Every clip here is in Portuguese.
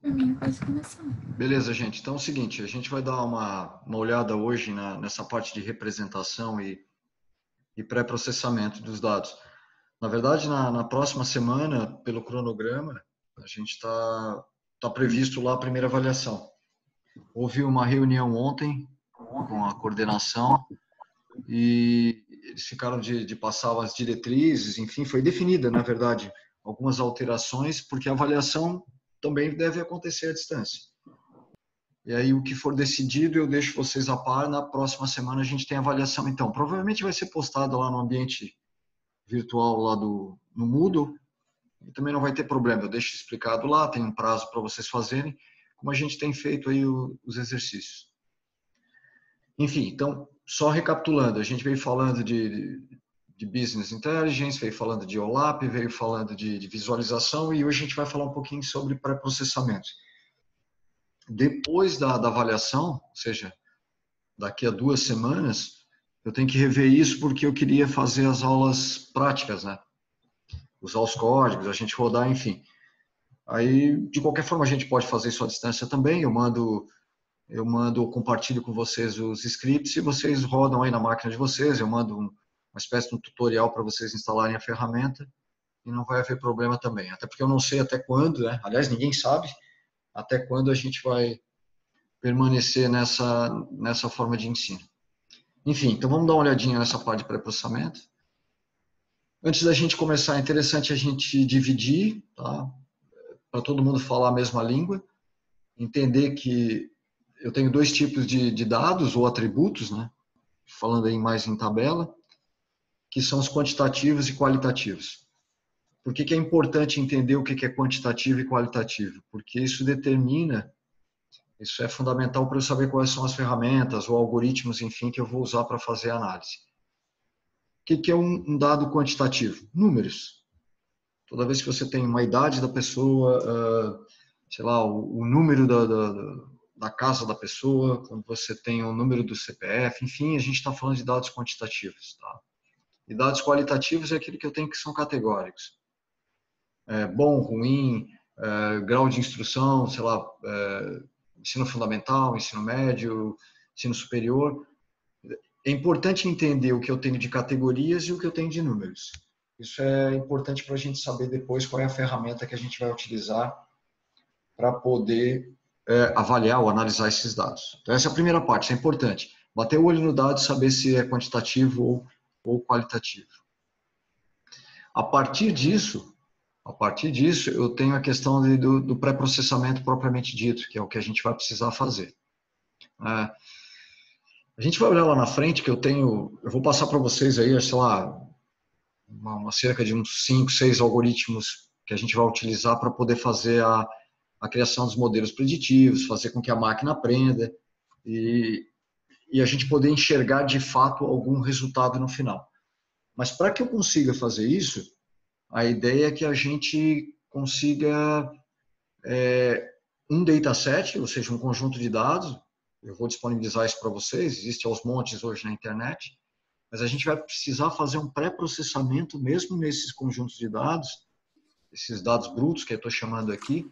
Por mim, pode começar. Beleza, gente. Então é o seguinte, a gente vai dar uma olhada hoje nessa parte de representação e pré-processamento dos dados. Na verdade, na próxima semana, pelo cronograma, a gente tá previsto lá a primeira avaliação. Houve uma reunião ontem com a coordenação e eles ficaram de passar as diretrizes, enfim, foi definida, na verdade, algumas alterações, porque a avaliação também deve acontecer à distância. E aí o que for decidido eu deixo vocês a par. Na próxima semana a gente tem avaliação então. Provavelmente vai ser postado lá no ambiente virtual lá no Moodle. E também não vai ter problema, eu deixo explicado lá, tem um prazo para vocês fazerem, como a gente tem feito aí os exercícios. Enfim, então, só recapitulando, a gente veio falando de Business Intelligence, veio falando de OLAP, veio falando de visualização e hoje a gente vai falar um pouquinho sobre pré-processamento. Depois da avaliação, ou seja, daqui a 2 semanas, eu tenho que rever isso porque eu queria fazer as aulas práticas, né? Usar os códigos, a gente rodar, enfim. Aí, de qualquer forma, a gente pode fazer isso à distância também. Eu compartilho com vocês os scripts e vocês rodam aí na máquina de vocês. Eu mando uma espécie de um tutorial para vocês instalarem a ferramenta e não vai haver problema também. Até porque eu não sei até quando, né? Aliás, ninguém sabe até quando a gente vai permanecer nessa forma de ensino. Enfim, então vamos dar uma olhadinha nessa parte de pré-processamento. Antes da gente começar, é interessante a gente dividir, tá? Para todo mundo falar a mesma língua, entender que eu tenho 2 tipos de dados ou atributos, né? Falando aí mais em tabela, que são os quantitativos e qualitativos. Por que é importante entender o que é quantitativo e qualitativo? Porque isso é fundamental para eu saber quais são as ferramentas ou algoritmos, enfim, que eu vou usar para fazer a análise. O que é um dado quantitativo? Números. Toda vez que você tem uma idade da pessoa, sei lá, o número da casa da pessoa, quando você tem o número do CPF, enfim, a gente está falando de dados quantitativos. Tá? E dados qualitativos é aquilo que eu tenho que são categóricos. Bom, ruim, grau de instrução, sei lá, ensino fundamental, ensino médio, ensino superior. É importante entender o que eu tenho de categorias e o que eu tenho de números. Isso é importante para a gente saber depois qual é a ferramenta que a gente vai utilizar para poder avaliar ou analisar esses dados. Então, essa é a primeira parte, isso é importante. Bater o olho no dado e saber se é quantitativo ou qualitativo. A partir disso, eu tenho a questão do pré-processamento propriamente dito, que é o que a gente vai precisar fazer. A gente vai olhar lá na frente que eu vou passar para vocês aí, sei lá, uma cerca de uns 5, 6 algoritmos que a gente vai utilizar para poder fazer a criação dos modelos preditivos, fazer com que a máquina aprenda e a gente poder enxergar de fato algum resultado no final. Mas para que eu consiga fazer isso, a ideia é que a gente consiga um dataset, ou seja, um conjunto de dados. Eu vou disponibilizar isso para vocês, existe aos montes hoje na internet, mas a gente vai precisar fazer um pré-processamento mesmo nesses conjuntos de dados, esses dados brutos que eu estou chamando aqui,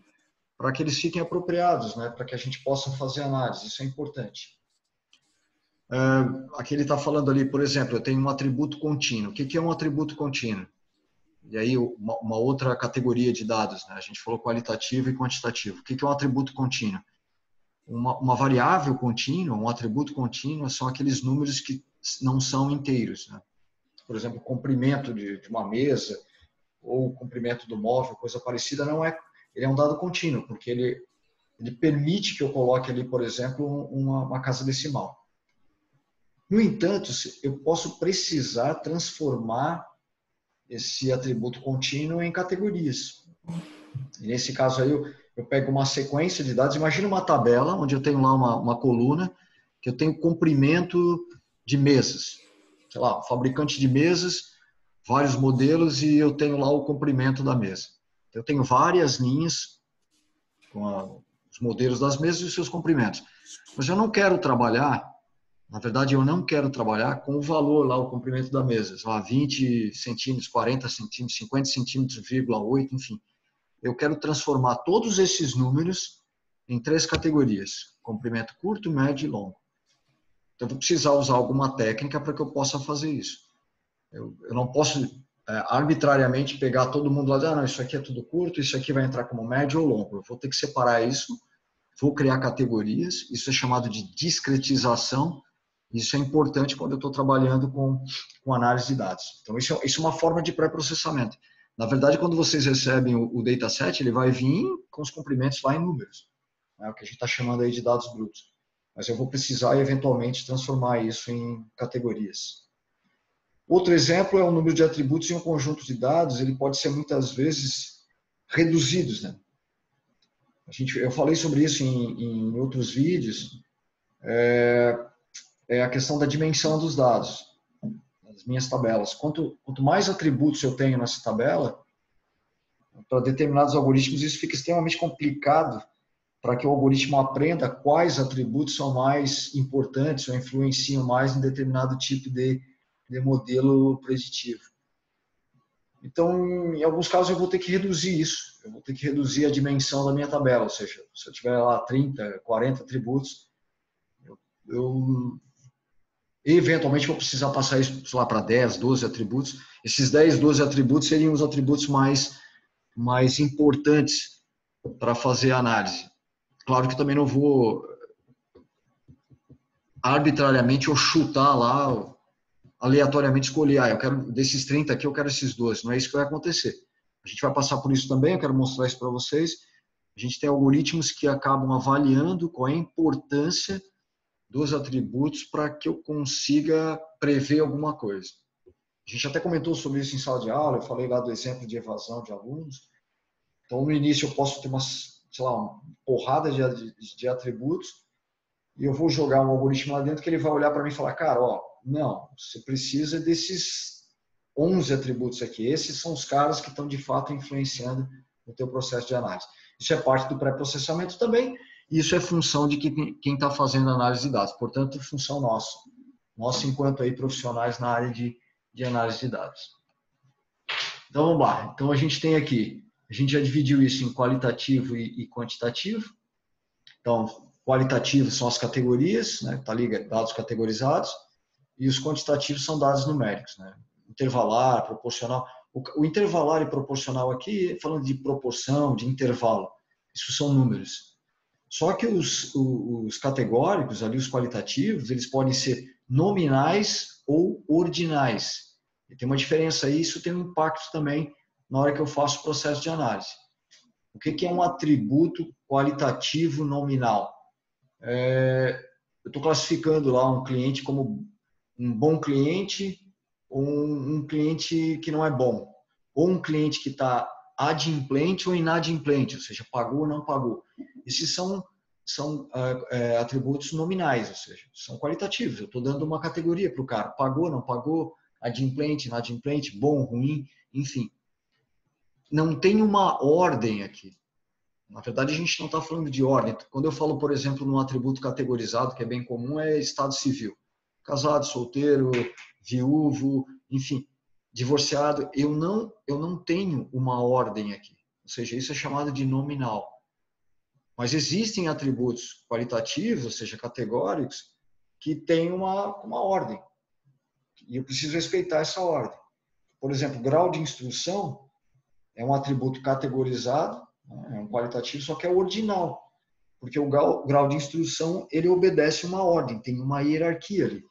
para que eles fiquem apropriados, né? Para que a gente possa fazer análise, isso é importante. Aqui ele está falando ali, por exemplo, eu tenho um atributo contínuo. O que é um atributo contínuo? E aí uma outra categoria de dados, né? A gente falou qualitativo e quantitativo. O que é um atributo contínuo? Uma variável contínua, um atributo contínuo, são aqueles números que não são inteiros, né? Por exemplo, o comprimento de uma mesa ou o comprimento do móvel, coisa parecida, ele é um dado contínuo, porque ele permite que eu coloque ali, por exemplo, uma casa decimal. No entanto, eu posso precisar transformar esse atributo contínuo em categorias. E nesse caso aí, eu pego uma sequência de dados. Imagina uma tabela onde eu tenho lá uma coluna que eu tenho comprimento de mesas. Sei lá, fabricante de mesas, vários modelos e eu tenho lá o comprimento da mesa. Eu tenho várias linhas com os modelos das mesas e os seus comprimentos. Mas eu não quero trabalhar, na verdade eu não quero trabalhar com o valor lá, o comprimento da mesa, sei lá, 20 centímetros, 40 centímetros, 50 centímetros, 0,8, enfim. Eu quero transformar todos esses números em 3 categorias: comprimento curto, médio e longo. Então, eu vou precisar usar alguma técnica para que eu possa fazer isso. Eu não posso arbitrariamente pegar todo mundo lá e dizer, não, isso aqui é tudo curto, isso aqui vai entrar como médio ou longo. Eu vou ter que separar isso, vou criar categorias, isso é chamado de discretização. Isso é importante quando eu estou trabalhando com análise de dados. Então, isso é uma forma de pré-processamento. Na verdade, quando vocês recebem o dataset, ele vai vir com os comprimentos lá em números, né, o que a gente está chamando aí de dados brutos. Mas eu vou precisar, eventualmente, transformar isso em categorias. Outro exemplo é o número de atributos em um conjunto de dados. Ele pode ser, muitas vezes, reduzidos, né? Eu falei sobre isso em outros vídeos. É a questão da dimensão dos dados, das minhas tabelas. Quanto mais atributos eu tenho nessa tabela, para determinados algoritmos isso fica extremamente complicado para que o algoritmo aprenda quais atributos são mais importantes ou influenciam mais em determinado tipo de modelo preditivo. Então, em alguns casos eu vou ter que reduzir isso, eu vou ter que reduzir a dimensão da minha tabela, ou seja, se eu tiver lá 30, 40 atributos, eu eventualmente vou precisar passar isso, sei lá, para 10, 12 atributos. Esses 10, 12 atributos seriam os atributos mais importantes para fazer a análise. Claro que também não vou arbitrariamente ou chutar lá, aleatoriamente escolher, eu quero desses 30 aqui, eu quero esses 12. Não é isso que vai acontecer. A gente vai passar por isso também, eu quero mostrar isso para vocês. A gente tem algoritmos que acabam avaliando qual é a importância dos atributos para que eu consiga prever alguma coisa. A gente até comentou sobre isso em sala de aula, eu falei lá do exemplo de evasão de alunos. Então, no início eu posso ter uma porrada de atributos e eu vou jogar um algoritmo lá dentro que ele vai olhar para mim e falar, cara, não, você precisa desses 11 atributos aqui. Esses são os caras que estão de fato influenciando no teu processo de análise. Isso é parte do pré-processamento também. Isso é função de quem está fazendo análise de dados. Portanto, função nossa. Nós, enquanto aí profissionais na área de análise de dados. Então, vamos lá. Então, a gente tem aqui, a gente já dividiu isso em qualitativo e quantitativo. Então, qualitativo são as categorias, né? Tá ali, dados categorizados. E os quantitativos são dados numéricos, né? Intervalar, proporcional. O intervalar e proporcional aqui, falando de proporção, de intervalo, isso são números. Só que os categóricos, ali os qualitativos, eles podem ser nominais ou ordinais. E tem uma diferença aí, isso tem um impacto também na hora que eu faço o processo de análise. O que é um atributo qualitativo nominal? Eu estou classificando lá um cliente como um bom cliente ou um cliente que não é bom. Ou um cliente que está adimplente ou inadimplente, ou seja, pagou ou não pagou. Esses são atributos nominais, ou seja, são qualitativos. Eu estou dando uma categoria para o cara. Pagou, não pagou, adimplente, inadimplente, bom, ruim, enfim. Não tem uma ordem aqui. Na verdade, a gente não está falando de ordem. Quando eu falo, por exemplo, num atributo categorizado, que é bem comum, é estado civil. Casado, solteiro, viúvo, enfim, divorciado. Eu não tenho uma ordem aqui. Ou seja, isso é chamado de nominal. Mas existem atributos qualitativos, ou seja, categóricos, que têm uma ordem. E eu preciso respeitar essa ordem. Por exemplo, grau de instrução é um atributo categorizado, é um qualitativo, só que é ordinal. Porque o grau de instrução, ele obedece uma ordem, tem uma hierarquia ali.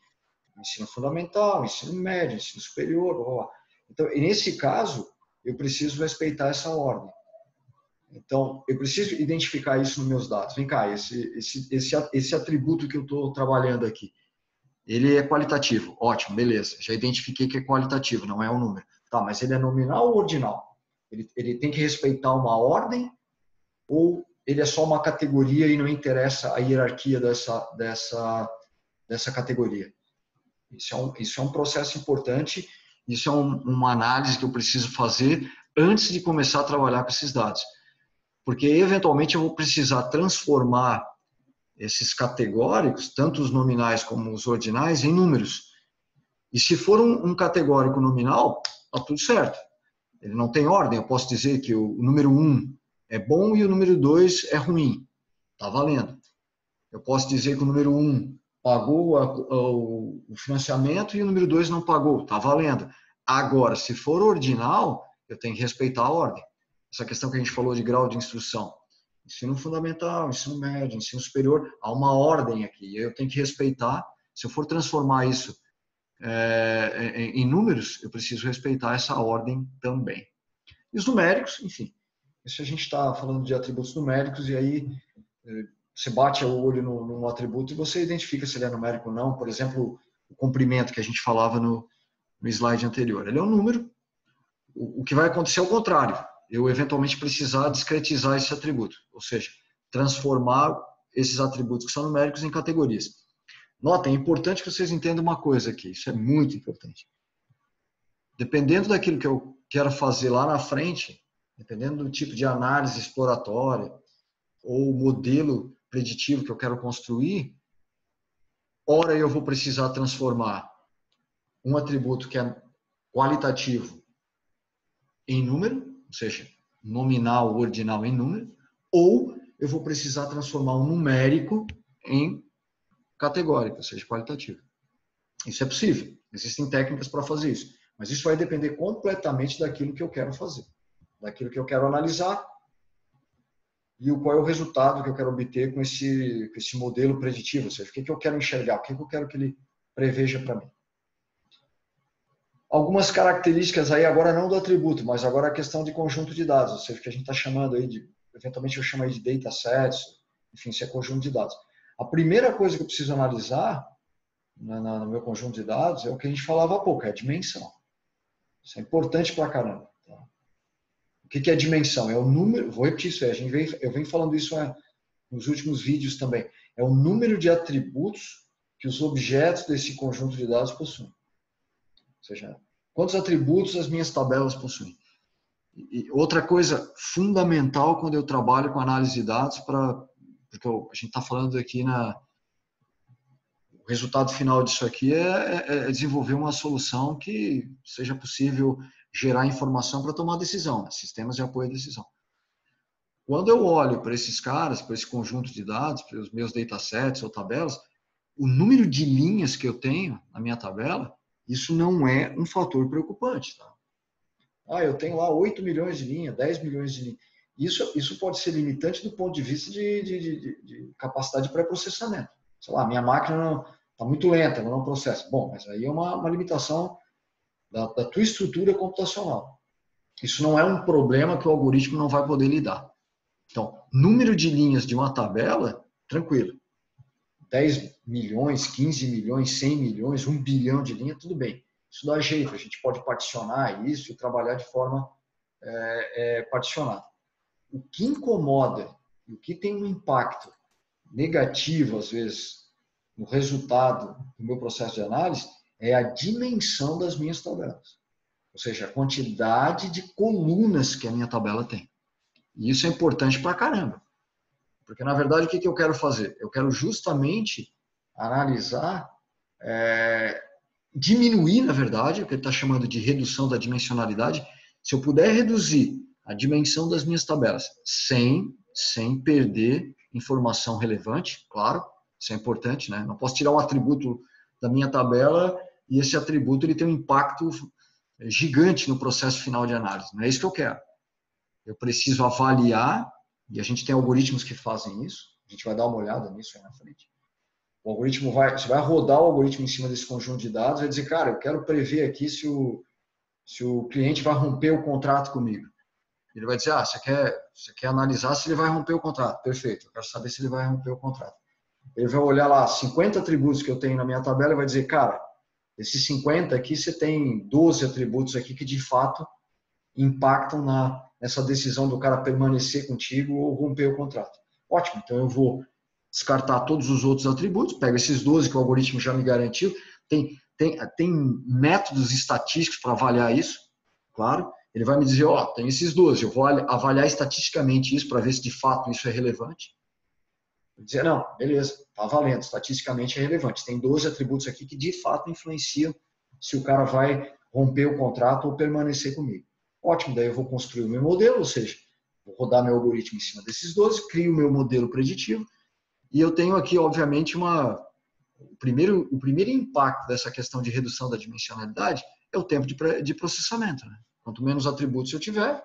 Ensino fundamental, ensino médio, ensino superior, blá, blá. Então, nesse caso, eu preciso respeitar essa ordem. Então, eu preciso identificar isso nos meus dados. Vem cá, esse atributo que eu estou trabalhando aqui, ele é qualitativo. Ótimo, beleza. Já identifiquei que é qualitativo, não é um número. Tá, mas ele é nominal ou ordinal? Ele tem que respeitar uma ordem ou ele é só uma categoria e não interessa a hierarquia dessa categoria? Isso é um processo importante, isso é uma análise que eu preciso fazer antes de começar a trabalhar com esses dados. Porque, eventualmente, eu vou precisar transformar esses categóricos, tanto os nominais como os ordinais, em números. E se for um categórico nominal, está tudo certo. Ele não tem ordem. Eu posso dizer que o número 1 é bom e o número 2 é ruim. Está valendo. Eu posso dizer que o número 1 pagou o financiamento e o número 2 não pagou. Está valendo. Agora, se for ordinal, eu tenho que respeitar a ordem. Essa questão que a gente falou de grau de instrução. Ensino fundamental, ensino médio, ensino superior, há uma ordem aqui. Eu tenho que respeitar. Se eu for transformar isso em números, eu preciso respeitar essa ordem também. E os numéricos, enfim. Isso a gente está falando de atributos numéricos e aí você bate o olho no atributo e você identifica se ele é numérico ou não. Por exemplo, o comprimento que a gente falava no slide anterior. Ele é um número. O que vai acontecer é o contrário. Eu eventualmente precisar discretizar esse atributo, ou seja, transformar esses atributos que são numéricos em categorias. Nota, é importante que vocês entendam uma coisa aqui, isso é muito importante. Dependendo daquilo que eu quero fazer lá na frente, dependendo do tipo de análise exploratória ou modelo preditivo que eu quero construir, ora eu vou precisar transformar um atributo que é qualitativo em número, ou seja, nominal, ordinal em número, ou eu vou precisar transformar um numérico em categórico, ou seja, qualitativo. Isso é possível. Existem técnicas para fazer isso. Mas isso vai depender completamente daquilo que eu quero fazer, daquilo que eu quero analisar e qual é o resultado que eu quero obter com esse modelo preditivo, ou seja, o que eu quero enxergar, o que eu quero que ele preveja para mim. Algumas características aí, agora não do atributo, mas agora a questão de conjunto de dados, ou seja, que a gente está chamando aí de, eventualmente eu chamo aí de datasets, enfim, isso é conjunto de dados. A primeira coisa que eu preciso analisar no meu conjunto de dados é o que a gente falava há pouco, é a dimensão. Isso é importante pra caramba. Tá? O que é dimensão? É o número, vou repetir isso aí, eu venho falando isso nos últimos vídeos também, é o número de atributos que os objetos desse conjunto de dados possuem. Ou seja, quantos atributos as minhas tabelas possuem. E outra coisa fundamental quando eu trabalho com análise de dados, porque a gente está falando aqui o resultado final disso aqui é desenvolver uma solução que seja possível gerar informação para tomar decisão, né? Sistemas de apoio à decisão. Quando eu olho para esses caras, para esse conjunto de dados, para os meus datasets ou tabelas, o número de linhas que eu tenho na minha tabela, isso não é um fator preocupante. Tá? Eu tenho lá 8 milhões de linhas, 10 milhões de linhas. Isso pode ser limitante do ponto de vista de capacidade de pré-processamento. Sei lá, minha máquina está muito lenta, ela não processa. Bom, mas aí é uma limitação da tua estrutura computacional. Isso não é um problema que o algoritmo não vai poder lidar. Então, número de linhas de uma tabela, tranquilo. 10 milhões, 15 milhões, 100 milhões, 1 bilhão de linhas, tudo bem. Isso dá jeito, a gente pode particionar isso e trabalhar de forma particionada. O que incomoda, o que tem um impacto negativo, às vezes, no resultado do meu processo de análise, é a dimensão das minhas tabelas. Ou seja, a quantidade de colunas que a minha tabela tem. E isso é importante pra caramba. Porque, na verdade, o que eu quero fazer? Eu quero justamente analisar, diminuir, na verdade, o que ele está chamando de redução da dimensionalidade. Se eu puder reduzir a dimensão das minhas tabelas sem perder informação relevante, claro, isso é importante, né? Não posso tirar um atributo da minha tabela e esse atributo ele tem um impacto gigante no processo final de análise. Não é isso que eu quero. Eu preciso avaliar, e a gente tem algoritmos que fazem isso, a gente vai dar uma olhada nisso aí na frente. O algoritmo você vai rodar o algoritmo em cima desse conjunto de dados e vai dizer, cara, eu quero prever aqui se o cliente vai romper o contrato comigo. Ele vai dizer, você quer analisar se ele vai romper o contrato. Perfeito, eu quero saber se ele vai romper o contrato. Ele vai olhar lá 50 atributos que eu tenho na minha tabela e vai dizer, cara, esses 50 aqui você tem 12 atributos aqui que de fato impactam nessa decisão do cara permanecer contigo ou romper o contrato. Ótimo, então eu vou descartar todos os outros atributos, pego esses 12 que o algoritmo já me garantiu, tem métodos estatísticos para avaliar isso, claro, ele vai me dizer, tem esses 12, eu vou avaliar estatisticamente isso para ver se de fato isso é relevante. Vou dizer, não, beleza, está valendo, estatisticamente é relevante, tem 12 atributos aqui que de fato influenciam se o cara vai romper o contrato ou permanecer comigo. Ótimo, daí eu vou construir o meu modelo, ou seja, Vou rodar meu algoritmo em cima desses 12, crio o meu modelo preditivo e eu tenho aqui, obviamente, o primeiro impacto dessa questão de redução da dimensionalidade é o tempo de processamento. Né? Quanto menos atributos eu tiver,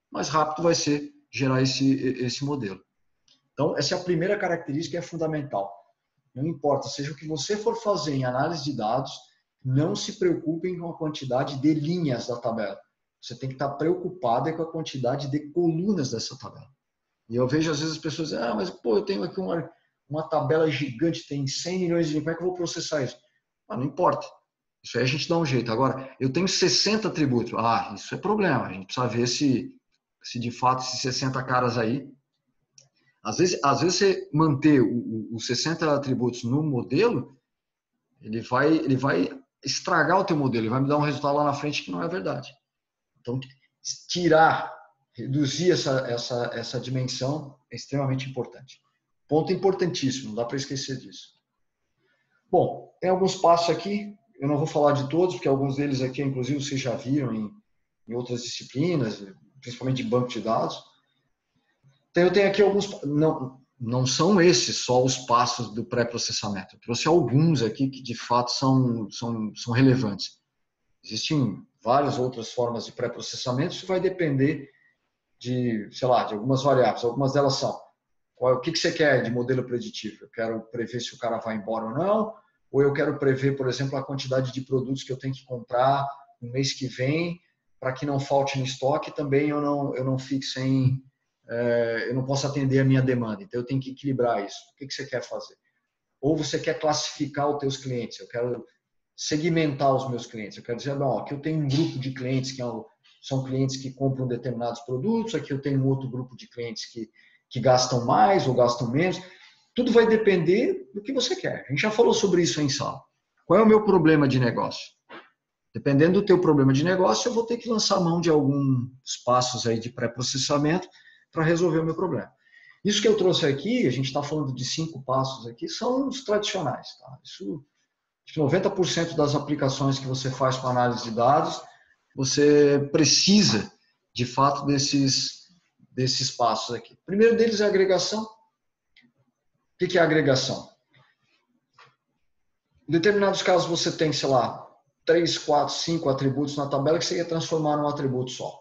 mais rápido vai ser gerar esse modelo. Então, essa é a primeira característica que é fundamental. Não importa, seja o que você for fazer em análise de dados, não se preocupem com a quantidade de linhas da tabela. Você tem que estar preocupado com a quantidade de colunas dessa tabela. E eu vejo às vezes as pessoas dizem, mas pô, eu tenho aqui uma tabela gigante, tem 100 milhões de linhas, como é que eu vou processar isso? Não importa. Isso aí a gente dá um jeito. Agora, eu tenho 60 atributos. Isso é problema. A gente precisa ver se de fato esses 60 caras aí. Às vezes você manter os 60 atributos no modelo, ele vai estragar o teu modelo, ele vai me dar um resultado lá na frente que não é verdade. Então, reduzir essa dimensão é extremamente importante. Ponto importantíssimo, não dá para esquecer disso. Bom, tem alguns passos aqui, eu não vou falar de todos, porque alguns deles aqui, inclusive, vocês já viram em outras disciplinas, principalmente de banco de dados. Então, eu tenho aqui alguns, não são esses só os passos do pré-processamento. Eu trouxe alguns aqui que, de fato, são relevantes. Existem várias outras formas de pré-processamento, isso vai depender de algumas variáveis. Algumas delas são, o que você quer de modelo preditivo? Eu quero prever se o cara vai embora ou não, ou eu quero prever, por exemplo, a quantidade de produtos que eu tenho que comprar no mês que vem, para que não falte no estoque, também eu não fique sem, eu não posso atender a minha demanda. Então, eu tenho que equilibrar isso. O que você quer fazer? Ou você quer classificar os teus clientes? Eu quero segmentar os meus clientes. Eu quero dizer, aqui eu tenho um grupo de clientes que são clientes que compram determinados produtos, aqui eu tenho um outro grupo de clientes que gastam mais ou gastam menos. Tudo vai depender do que você quer. A gente já falou sobre isso em sala. Qual é o meu problema de negócio? Dependendo do teu problema de negócio, eu vou ter que lançar mão de alguns passos aí de pré-processamento para resolver o meu problema. Isso que eu trouxe aqui, a gente está falando de 5 passos aqui, são os tradicionais. Tá? Isso, 90% das aplicações que você faz com análise de dados, você precisa, de fato, desses passos aqui. O primeiro deles é a agregação. O que é a agregação? Em determinados casos, você tem, 3, 4, 5 atributos na tabela que você ia transformar num atributo só.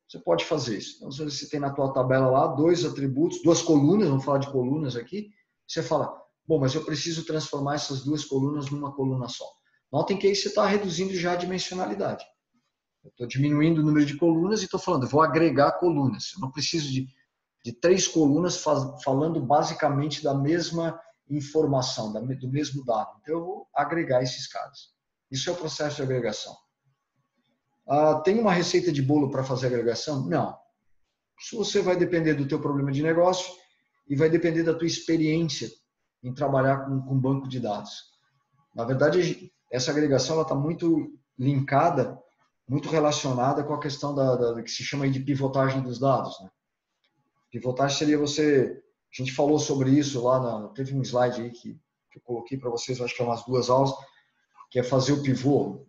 Você pode fazer isso. Então, se você tem na tua tabela lá 2 atributos, 2 colunas, vamos falar de colunas aqui, você fala, bom, mas eu preciso transformar essas 2 colunas numa coluna só. Notem que aí você está reduzindo já a dimensionalidade. Eu estou diminuindo o número de colunas e estou falando, vou agregar colunas. Eu não preciso de 3 colunas falando basicamente da mesma informação, do mesmo dado. Então, eu vou agregar esses caras. Isso é o processo de agregação. Tem uma receita de bolo para fazer agregação? Não. Isso você vai depender do teu problema de negócio e vai depender da tua experiência em trabalhar com banco de dados. Na verdade, essa agregação está muito linkada, muito relacionada com a questão da que se chama aí de pivotagem dos dados. Né? Pivotagem seria a gente falou sobre isso lá, teve um slide aí que eu coloquei para vocês, acho que é umas 2 aulas, que é fazer o pivô.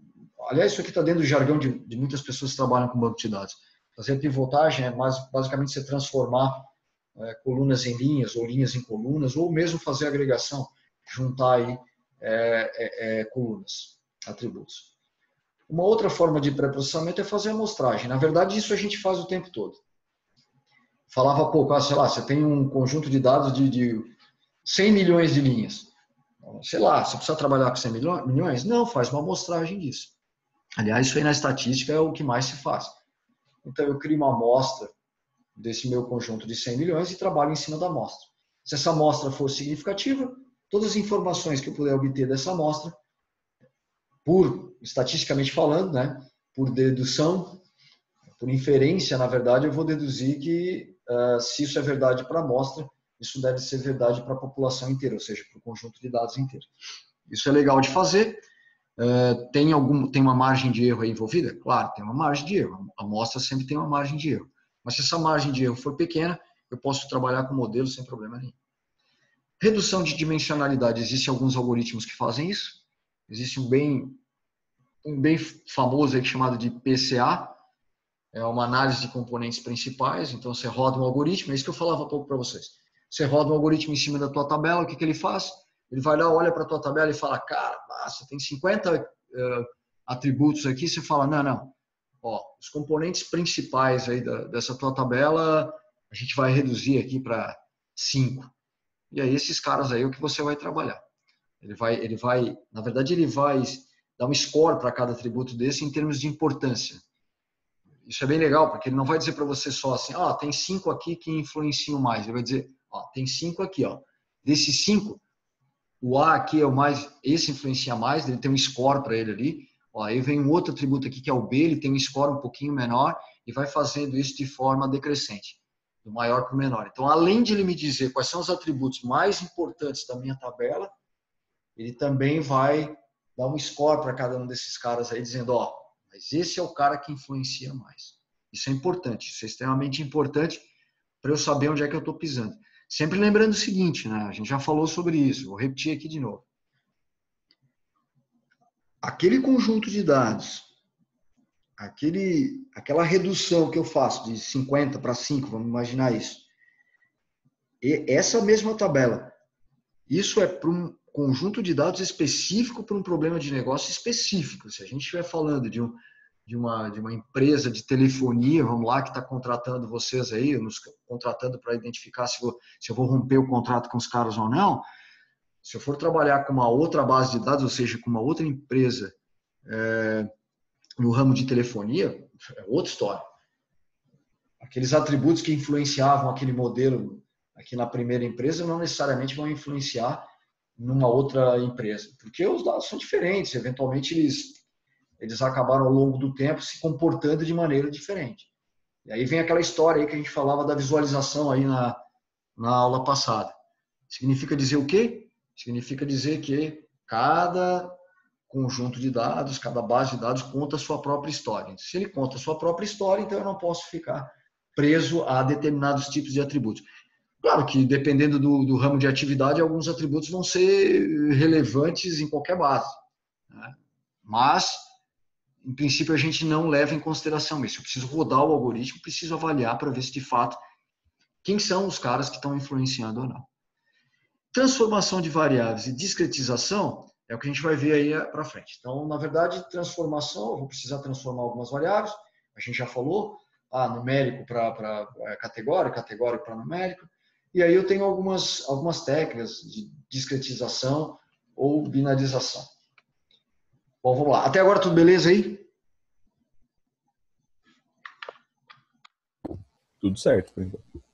Aliás, isso aqui está dentro do jargão de muitas pessoas que trabalham com banco de dados. Fazer pivotagem é basicamente você transformar colunas em linhas ou linhas em colunas, ou mesmo fazer agregação, juntar aí colunas, atributos. Uma outra forma de pré-processamento é fazer amostragem. Na verdade, isso a gente faz o tempo todo. Falava há pouco, você tem um conjunto de dados de 100 milhões de linhas. Você precisa trabalhar com 100 milhões? Não, faz uma amostragem disso. Aliás, isso aí na estatística é o que mais se faz. Então, eu crio uma amostra desse meu conjunto de 100 milhões e trabalho em cima da amostra. Se essa amostra for significativa, todas as informações que eu puder obter dessa amostra, estatisticamente falando, né, por dedução, por inferência, na verdade, eu vou deduzir que se isso é verdade para a amostra, isso deve ser verdade para a população inteira, ou seja, para o conjunto de dados inteiro. Isso é legal de fazer. Tem uma margem de erro aí envolvida? Claro, tem uma margem de erro. A amostra sempre tem uma margem de erro. Mas se essa margem de erro for pequena, eu posso trabalhar com o modelo sem problema nenhum. Redução de dimensionalidade. Existem alguns algoritmos que fazem isso. Existe um bem famoso aí chamado de PCA, é uma análise de componentes principais. Então, você roda um algoritmo, é isso que eu falava há pouco para vocês. Você roda um algoritmo em cima da tua tabela, o que ele faz? Ele vai lá, olha para a tua tabela e fala, cara, você tem 50 atributos aqui, você fala, não. Ó, os componentes principais aí dessa tua tabela, a gente vai reduzir aqui para 5. E aí, esses caras aí é o que você vai trabalhar. Na verdade, ele vai dar um score para cada atributo desse em termos de importância. Isso é bem legal, porque ele não vai dizer para você só assim, tem 5 aqui que influenciam mais. Ele vai dizer, tem 5 aqui, desses 5, o A aqui é o mais, esse influencia mais, ele tem um score para ele ali. Aí vem um outro atributo aqui que é o B, ele tem um score um pouquinho menor e vai fazendo isso de forma decrescente, do maior para o menor. Então, além de ele me dizer quais são os atributos mais importantes da minha tabela, ele também vai dar um score para cada um desses caras aí, dizendo, mas esse é o cara que influencia mais. Isso é importante, isso é extremamente importante para eu saber onde é que eu estou pisando. Sempre lembrando o seguinte, né? A gente já falou sobre isso, vou repetir aqui de novo. Aquele conjunto de dados, aquela redução que eu faço de 50 para 5, vamos imaginar isso. E essa mesma tabela, isso é para um conjunto de dados específico para um problema de negócio específico. Se a gente estiver falando de uma empresa de telefonia, vamos lá, que está contratando vocês aí, nos contratando para identificar se eu vou romper o contrato com os caras ou não, se eu for trabalhar com uma outra base de dados, ou seja, com uma outra empresa no ramo de telefonia, é outra história. Aqueles atributos que influenciavam aquele modelo aqui na primeira empresa não necessariamente vão influenciar numa outra empresa, porque os dados são diferentes, eventualmente eles acabaram ao longo do tempo se comportando de maneira diferente. E aí vem aquela história aí que a gente falava da visualização aí na aula passada. Significa dizer o quê? Significa dizer que cada conjunto de dados, cada base de dados conta a sua própria história. Se ele conta a sua própria história, então eu não posso ficar preso a determinados tipos de atributos. Claro que, dependendo do ramo de atividade, alguns atributos vão ser relevantes em qualquer base, né? Mas, em princípio, a gente não leva em consideração isso. Eu preciso rodar o algoritmo, preciso avaliar para ver se, de fato, quem são os caras que estão influenciando ou não. Transformação de variáveis e discretização é o que a gente vai ver aí para frente. Então, na verdade, transformação, eu vou precisar transformar algumas variáveis, a gente já falou, numérico para categórico, categórico para numérico, e aí eu tenho algumas técnicas de discretização ou binarização. Bom, vamos lá. Até agora tudo beleza aí? Tudo certo.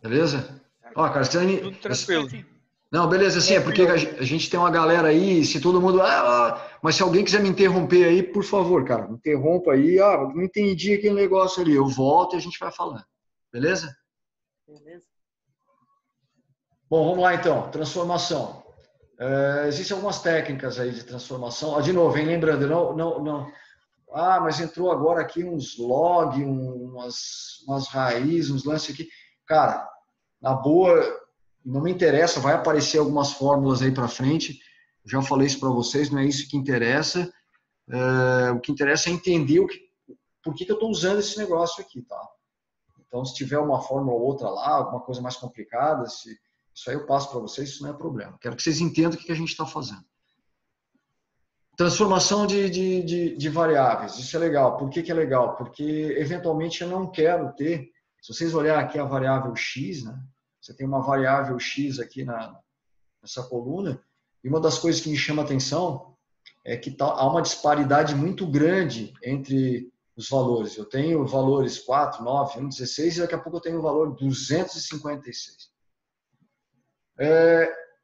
Beleza? Cara, tudo tranquilo. Não, beleza, assim, é porque a gente tem uma galera aí, se todo mundo... mas se alguém quiser me interromper aí, por favor, cara, me interrompa aí. Não entendi aquele negócio ali. Eu volto e a gente vai falando. Beleza? Beleza. Bom, vamos lá então. Transformação. Existem algumas técnicas aí de transformação. De novo, lembrando, não... mas entrou agora aqui uns log, umas raízes, uns lances aqui. Cara, na boa, não me interessa, vai aparecer algumas fórmulas aí para frente. Já falei isso para vocês, não é isso que interessa. O que interessa é entender por que eu estou usando esse negócio aqui, tá? Então, se tiver uma fórmula ou outra lá, alguma coisa mais complicada, isso aí eu passo para vocês, isso não é problema. Quero que vocês entendam o que a gente está fazendo. Transformação de variáveis, isso é legal. Por que é legal? Porque, eventualmente, eu não quero ter... Se vocês olharem aqui a variável x, né? Você tem uma variável x aqui nessa coluna, e uma das coisas que me chama a atenção é que há uma disparidade muito grande entre os valores. Eu tenho valores 4, 9, 1, 16, e daqui a pouco eu tenho o valor 256.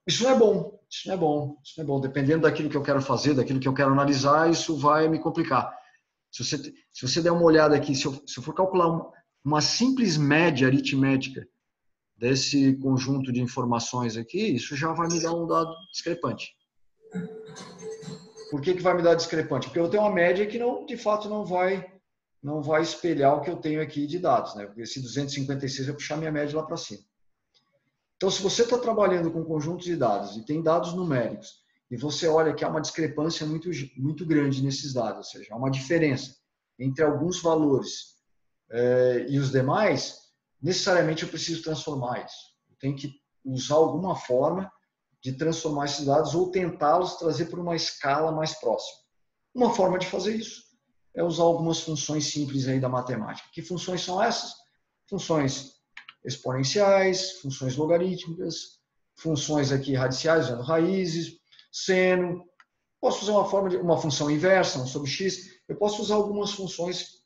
Isso não é bom. Isso não é bom. Isso não é bom. Dependendo daquilo que eu quero fazer, daquilo que eu quero analisar, isso vai me complicar. Se você der uma olhada aqui, se eu for calcular uma simples média aritmética desse conjunto de informações aqui, isso já vai me dar um dado discrepante. Por que vai me dar discrepante? Porque eu tenho uma média que de fato não vai espelhar o que eu tenho aqui de dados, né? Porque esse 256 vai puxar minha média lá para cima. Então, se você está trabalhando com conjuntos de dados e tem dados numéricos e você olha que há uma discrepância muito, muito grande nesses dados, ou seja, há uma diferença entre alguns valores e os demais, necessariamente eu preciso transformar isso. Eu tenho que usar alguma forma de transformar esses dados ou tentá-los trazer para uma escala mais próxima. Uma forma de fazer isso é usar algumas funções simples aí da matemática. Que funções são essas? Funções exponenciais, funções logarítmicas, funções aqui radiciais, usando raízes, seno. Posso usar uma função inversa, 1 sobre x. Eu posso usar algumas funções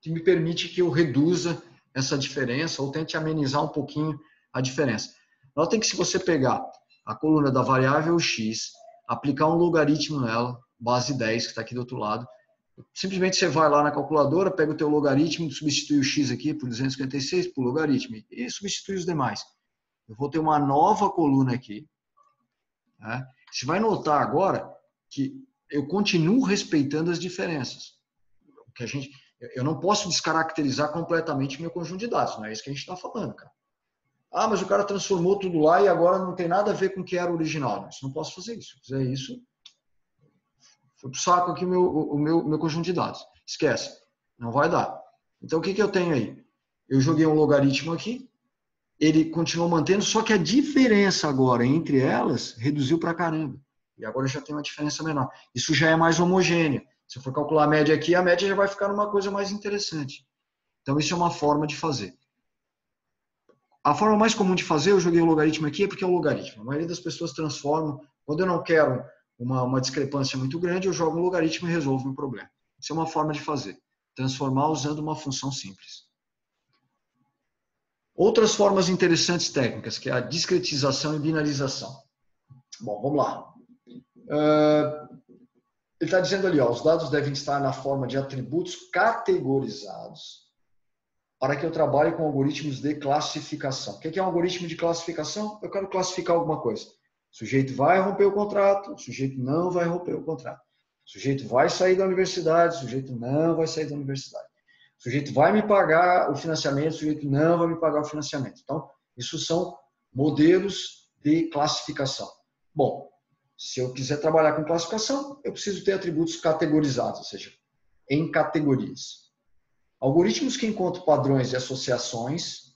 que me permitem que eu reduza essa diferença ou tente amenizar um pouquinho a diferença. Notem que se você pegar a coluna da variável x, aplicar um logaritmo nela, base 10, que está aqui do outro lado, simplesmente você vai lá na calculadora, pega o teu logaritmo, substitui o x aqui por 256 por logaritmo e substitui os demais. Eu vou ter uma nova coluna aqui. Né? Você vai notar agora que eu continuo respeitando as diferenças. Eu não posso descaracterizar completamente o meu conjunto de dados, não é isso que a gente está falando, cara. Ah, mas o cara transformou tudo lá e agora não tem nada a ver com o que era o original. Isso não posso fazer isso. Se fizer isso, foi pro saco aqui o meu conjunto de dados. Esquece. Não vai dar. Então, o que eu tenho aí? Eu joguei um logaritmo aqui, ele continuou mantendo, só que a diferença agora entre elas reduziu pra caramba. E agora já tem uma diferença menor. Isso já é mais homogêneo. Se eu for calcular a média aqui, a média já vai ficar numa coisa mais interessante. Então, isso é uma forma de fazer. A forma mais comum de fazer, eu joguei o logaritmo aqui, é porque é o logaritmo. A maioria das pessoas transformam. Quando eu não quero uma discrepância muito grande, eu jogo um logaritmo e resolvo o problema. Isso é uma forma de fazer. Transformar usando uma função simples. Outras formas interessantes técnicas, que é a discretização e binarização. Bom, vamos lá. Ele está dizendo ali, os dados devem estar na forma de atributos categorizados para que eu trabalhe com algoritmos de classificação. O que é um algoritmo de classificação? Eu quero classificar alguma coisa. O sujeito vai romper o contrato, o sujeito não vai romper o contrato. O sujeito vai sair da universidade, o sujeito não vai sair da universidade. O sujeito vai me pagar o financiamento, o sujeito não vai me pagar o financiamento. Então, isso são modelos de classificação. Bom, se eu quiser trabalhar com classificação, eu preciso ter atributos categorizados, ou seja, em categorias. Algoritmos que encontram padrões de associações,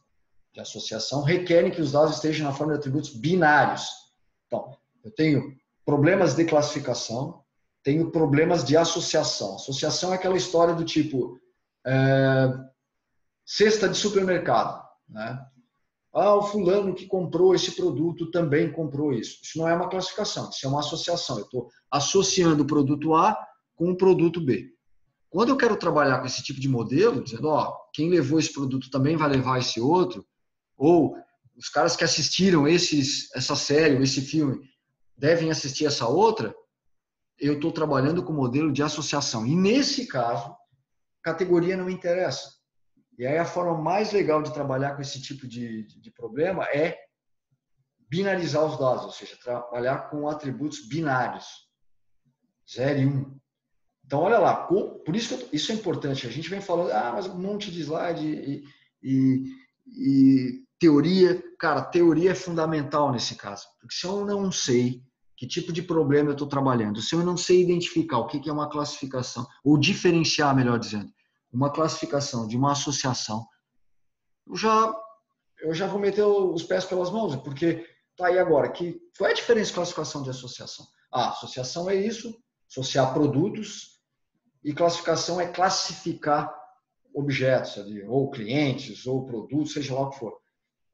de associação, requerem que os dados estejam na forma de atributos binários. Então, eu tenho problemas de classificação, tenho problemas de associação. Associação é aquela história do tipo cesta de supermercado, né? O fulano que comprou esse produto também comprou isso. Isso não é uma classificação, isso é uma associação. Eu estou associando o produto A com o produto B. Quando eu quero trabalhar com esse tipo de modelo, dizendo, quem levou esse produto também vai levar esse outro, ou os caras que assistiram essa série ou esse filme devem assistir essa outra, eu estou trabalhando com o modelo de associação. E nesse caso, categoria não interessa. E aí a forma mais legal de trabalhar com esse tipo de problema é binarizar os dados, ou seja, trabalhar com atributos binários, 0 e 1. Então, olha lá, por isso que isso é importante. A gente vem falando, mas um monte de slide e teoria. Cara, teoria é fundamental nesse caso. Porque se eu não sei que tipo de problema eu estou trabalhando, se eu não sei identificar o que é uma classificação, ou diferenciar, melhor dizendo, uma classificação de uma associação, eu já vou meter os pés pelas mãos, porque tá aí agora, qual é a diferença de classificação de associação? Associação é isso, associar produtos, e classificação é classificar objetos ali, ou clientes, ou produtos, seja lá o que for.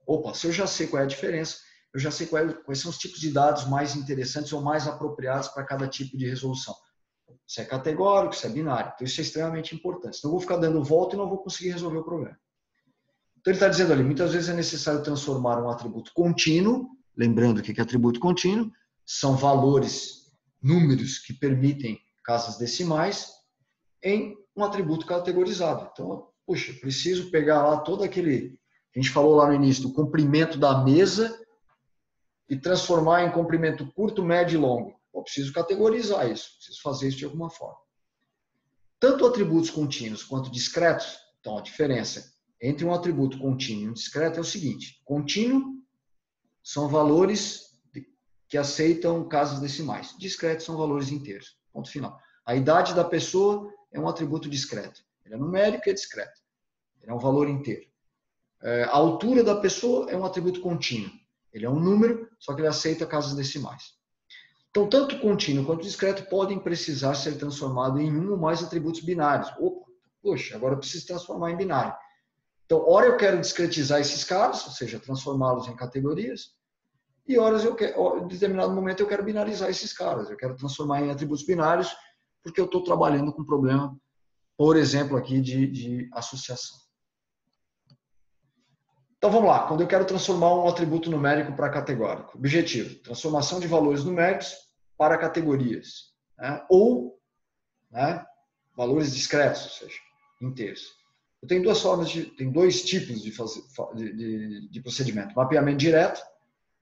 Opa, se eu já sei qual é a diferença, eu já sei quais são os tipos de dados mais interessantes ou mais apropriados para cada tipo de resolução. Se é categórico, se é binário. Então, isso é extremamente importante. Senão eu vou ficar dando volta e não vou conseguir resolver o problema. Então, ele está dizendo ali, muitas vezes é necessário transformar um atributo contínuo, lembrando que é atributo contínuo, são valores, números que permitem casas decimais, em um atributo categorizado. Então, puxa, preciso pegar lá todo aquele, a gente falou lá no início, do comprimento da mesa e transformar em comprimento curto, médio e longo. Eu preciso categorizar isso, preciso fazer isso de alguma forma. Tanto atributos contínuos quanto discretos, então a diferença entre um atributo contínuo e um discreto é o seguinte: contínuo são valores que aceitam casas decimais, discretos são valores inteiros. Ponto final. A idade da pessoa é um atributo discreto. Ele é numérico e é discreto. Ele é um valor inteiro. A altura da pessoa é um atributo contínuo. Ele é um número, só que ele aceita casas decimais. Então, tanto contínuo quanto discreto podem precisar ser transformados em um ou mais atributos binários. Opa, poxa, agora eu preciso transformar em binário. Então, ora eu quero discretizar esses caras, ou seja, transformá-los em categorias, e horas em determinado momento eu quero binarizar esses caras. Eu quero transformar em atributos binários, porque eu estou trabalhando com um problema, por exemplo, aqui de associação. Então vamos lá, quando eu quero transformar um atributo numérico para categórico. Objetivo, transformação de valores numéricos para categorias. Né? Ou valores discretos, ou seja, inteiros. Eu tenho duas formas, tem dois tipos de procedimento. Mapeamento direto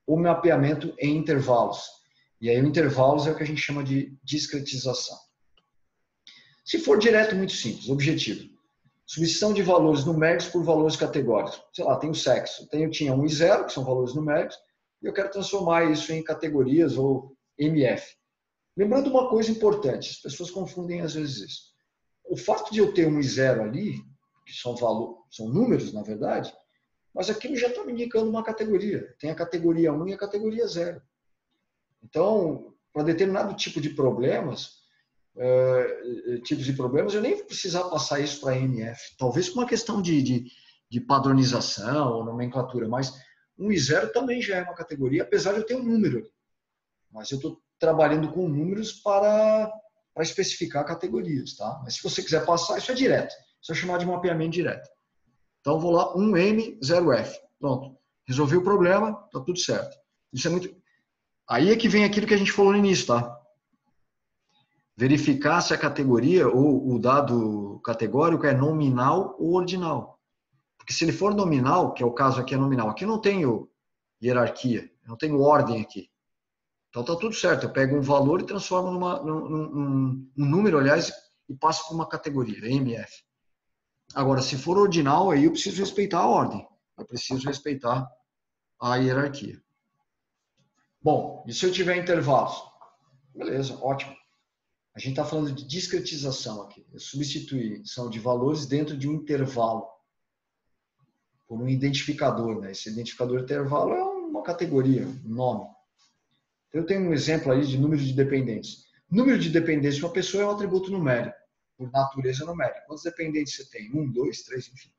ou mapeamento em intervalos. E aí o intervalos é o que a gente chama de discretização. Se for direto, muito simples. Objetivo. Substituição de valores numéricos por valores categóricos. Sei lá, tem o sexo. Tinha 1 e 0, que são valores numéricos, e eu quero transformar isso em categorias ou MF. Lembrando uma coisa importante, as pessoas confundem às vezes isso. O fato de eu ter 1 e 0 ali, que são números, na verdade, mas aquilo já está me indicando uma categoria. Tem a categoria 1 e a categoria 0. Então, para determinado tipo de problemas, eu nem vou precisar passar isso para MF. Talvez com uma questão de padronização ou nomenclatura, mas 1 e 0 também já é uma categoria, apesar de eu ter um número. Mas eu estou trabalhando com números para especificar categorias. Tá? Mas se você quiser passar, isso é direto. Isso é chamado de mapeamento direto. Então, eu vou lá, 1M, 0F. Pronto. Resolvi o problema, está tudo certo. Isso é muito... Aí é que vem aquilo que a gente falou no início, tá? Verificar se a categoria ou o dado categórico é nominal ou ordinal. Porque se ele for nominal, que é o caso aqui é nominal, aqui eu não tenho hierarquia, eu não tenho ordem aqui. Então está tudo certo, eu pego um valor e transformo num número, aliás, e passo para uma categoria, MF. Agora, se for ordinal, aí eu preciso respeitar a ordem, eu preciso respeitar a hierarquia. Bom, e se eu tiver intervalos? Beleza, ótimo. A gente está falando de discretização aqui. Eu substituição de valores dentro de um intervalo por um identificador. Né? Esse identificador intervalo é uma categoria, um nome. Eu tenho um exemplo aí de número de dependentes. Número de dependentes de uma pessoa é um atributo numérico, por natureza numérica. Quantos dependentes você tem? 1, 2, 3, enfim.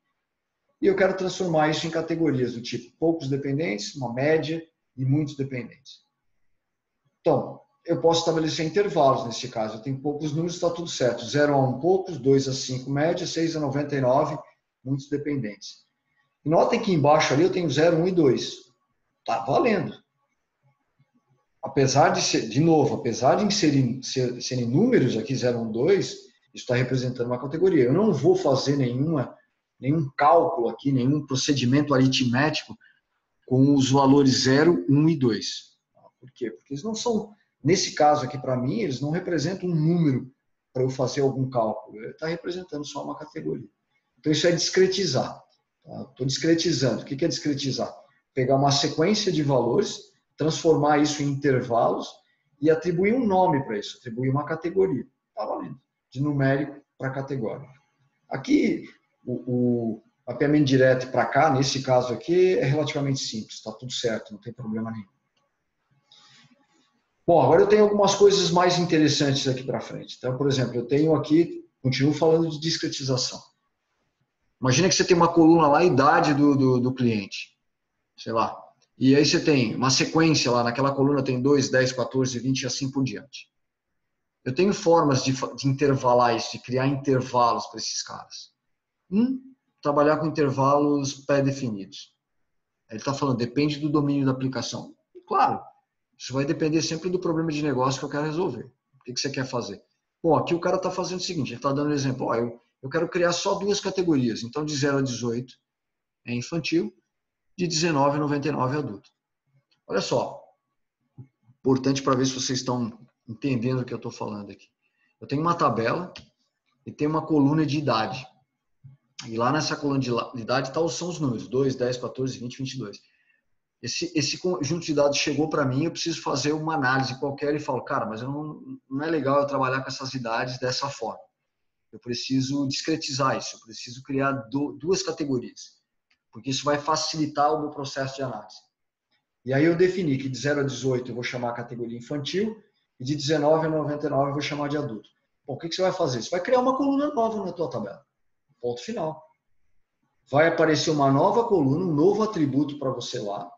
E eu quero transformar isso em categorias do tipo poucos dependentes, uma média e muitos dependentes. Então, eu posso estabelecer intervalos nesse caso. Eu tenho poucos números, está tudo certo. 0 a 1 poucos, 2 a 5 média, 6 a 99, muitos dependentes. E notem que embaixo ali eu tenho 0, 1 e 2. Está valendo. Apesar de ser, de novo, apesar de serem números aqui 0, 1, 2, isso está representando uma categoria. Eu não vou fazer nenhum cálculo aqui, nenhum procedimento aritmético com os valores 0, 1 e 2. Por quê? Porque eles não são... Nesse caso aqui, para mim, eles não representam um número para eu fazer algum cálculo. Ele está representando só uma categoria. Então, isso é discretizar. Estou discretizando. O que é discretizar? Pegar uma sequência de valores, transformar isso em intervalos e atribuir um nome para isso, atribuir uma categoria. Está valendo. De numérico para categórico. Aqui, o mapeamento direto para cá, nesse caso aqui, é relativamente simples. Está tudo certo, não tem problema nenhum. Bom, agora eu tenho algumas coisas mais interessantes aqui para frente. Então, por exemplo, eu tenho aqui, continuo falando de discretização. Imagina que você tem uma coluna lá, a idade do cliente, sei lá. E aí você tem uma sequência lá, naquela coluna tem 2, 10, 14, 20 e assim por diante. Eu tenho formas de intervalar isso, de criar intervalos para esses caras. Trabalhar com intervalos pré-definidos. Ele está falando, depende do domínio da aplicação. Claro. Isso vai depender sempre do problema de negócio que eu quero resolver. O que você quer fazer? Bom, aqui o cara está fazendo o seguinte, ele está dando um exemplo. Ó, eu quero criar só 2 categorias. Então, de 0 a 18 é infantil, de 19 a 99 é adulto. Olha só, importante para ver se vocês estão entendendo o que eu estou falando aqui. Eu tenho uma tabela e tenho uma coluna de idade. E lá nessa coluna de idade são os números, 2, 10, 14, 20, 22. Esse conjunto de dados chegou para mim, eu preciso fazer uma análise qualquer e falo, cara, mas não é legal eu trabalhar com essas idades dessa forma. eu preciso discretizar isso, eu preciso criar duas categorias, porque isso vai facilitar o meu processo de análise. E aí eu defini que de 0 a 18 eu vou chamar a categoria infantil e de 19 a 99 eu vou chamar de adulto. Bom, o que você vai fazer? Você vai criar uma coluna nova na tua tabela. Ponto final. Vai aparecer uma nova coluna, um novo atributo para você lá.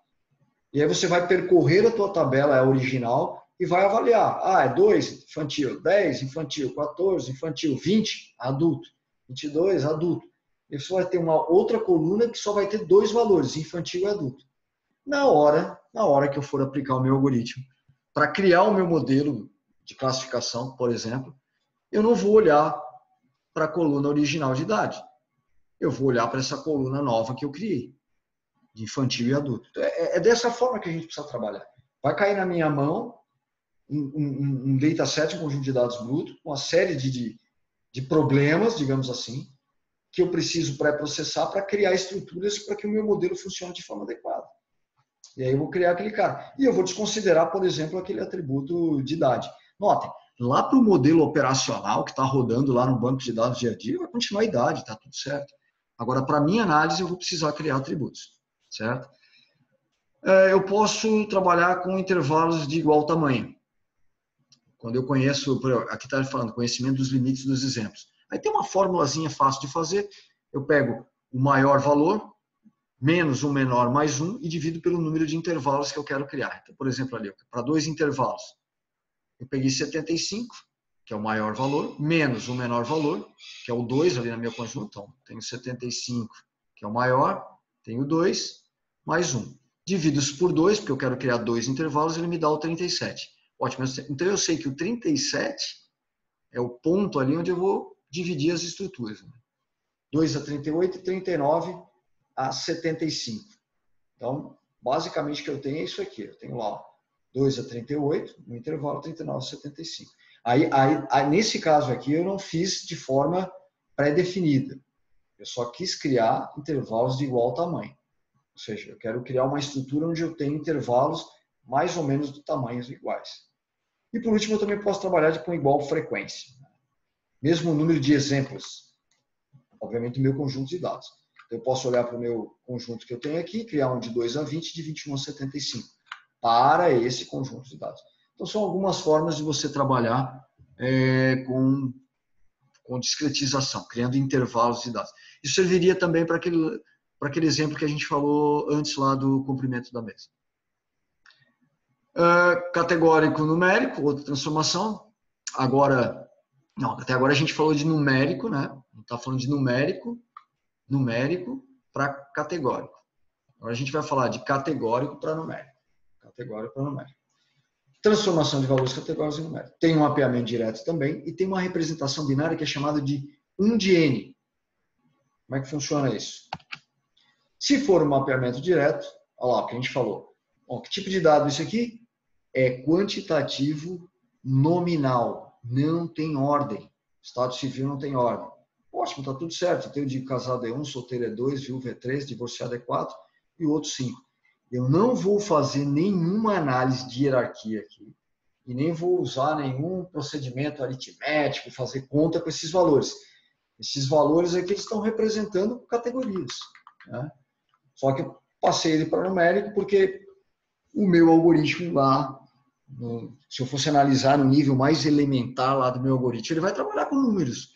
E aí você vai percorrer a tua tabela, é a original, e vai avaliar. Ah, é 2, infantil, 10, infantil, 14, infantil, 20, adulto, 22, adulto. E você vai ter uma outra coluna que só vai ter 2 valores, infantil e adulto. Na hora que eu for aplicar o meu algoritmo, para criar o meu modelo de classificação, por exemplo, eu não vou olhar para a coluna original de idade. Eu vou olhar para essa coluna nova que eu criei, de infantil e adulto. É dessa forma que a gente precisa trabalhar. Vai cair na minha mão um dataset, um conjunto de dados bruto, uma série de problemas, digamos assim, que eu preciso pré-processar para criar estruturas para que o meu modelo funcione de forma adequada. E aí eu vou criar aquele cara. E eu vou desconsiderar, por exemplo, aquele atributo de idade. Notem, lá para o modelo operacional que está rodando lá no banco de dados dia a dia, vai continuar a idade, está tudo certo. Agora, para a minha análise, eu vou precisar criar atributos, certo? Eu posso trabalhar com intervalos de igual tamanho. Quando eu conheço, aqui está falando, conhecimento dos limites dos exemplos. Aí tem uma formulazinha fácil de fazer. Eu pego o maior valor, menos o menor mais 1 e divido pelo número de intervalos que eu quero criar. Então, por exemplo, ali, para 2 intervalos, eu peguei 75, que é o maior valor, menos o menor valor, que é o 2 ali na minha conjunta. Então, tenho 75, que é o maior, tenho 2, mais 1. Divido isso por 2, porque eu quero criar 2 intervalos, ele me dá o 37. Ótimo. Então, eu sei que o 37 é o ponto ali onde eu vou dividir as estruturas. 2 a 38 e 39 a 75. Então, basicamente o que eu tenho é isso aqui. Eu tenho lá 2 a 38, no intervalo 39 a 75. Aí, nesse caso aqui, eu não fiz de forma pré-definida. Eu só quis criar intervalos de igual tamanho. Ou seja, eu quero criar uma estrutura onde eu tenho intervalos mais ou menos de tamanhos iguais. E por último, eu também posso trabalhar com igual frequência. Mesmo número de exemplos, obviamente, do meu conjunto de dados. Eu posso olhar para o meu conjunto que eu tenho aqui, criar um de 2 a 20, de 21 a 75, para esse conjunto de dados. Então, são algumas formas de você trabalhar com discretização, criando intervalos de dados. Isso serviria também para aquele exemplo que a gente falou antes lá do comprimento da mesa. Categórico numérico, outra transformação. Até agora a gente falou de numérico, né? A gente está falando de numérico para categórico. Agora a gente vai falar de categórico para numérico. Categórico para numérico. Transformação de valores categóricos em numérico. Tem um mapeamento direto também e tem uma representação binária que é chamada de 1 de n. Como é que funciona isso? Se for um mapeamento direto, olha lá o que a gente falou. Bom, que tipo de dado é isso aqui? É quantitativo nominal. Não tem ordem. Estado civil não tem ordem. Ótimo, está tudo certo. Eu tenho de casado é 1, solteiro é 2, viúvo é 3, divorciado é 4 e o outro 5. Eu não vou fazer nenhuma análise de hierarquia aqui e nem vou usar nenhum procedimento aritmético, fazer conta com esses valores. Esses valores aqui estão representando categorias, né? Só que eu passei ele para numérico porque o meu algoritmo lá, se eu fosse analisar no nível mais elementar lá do meu algoritmo, ele vai trabalhar com números.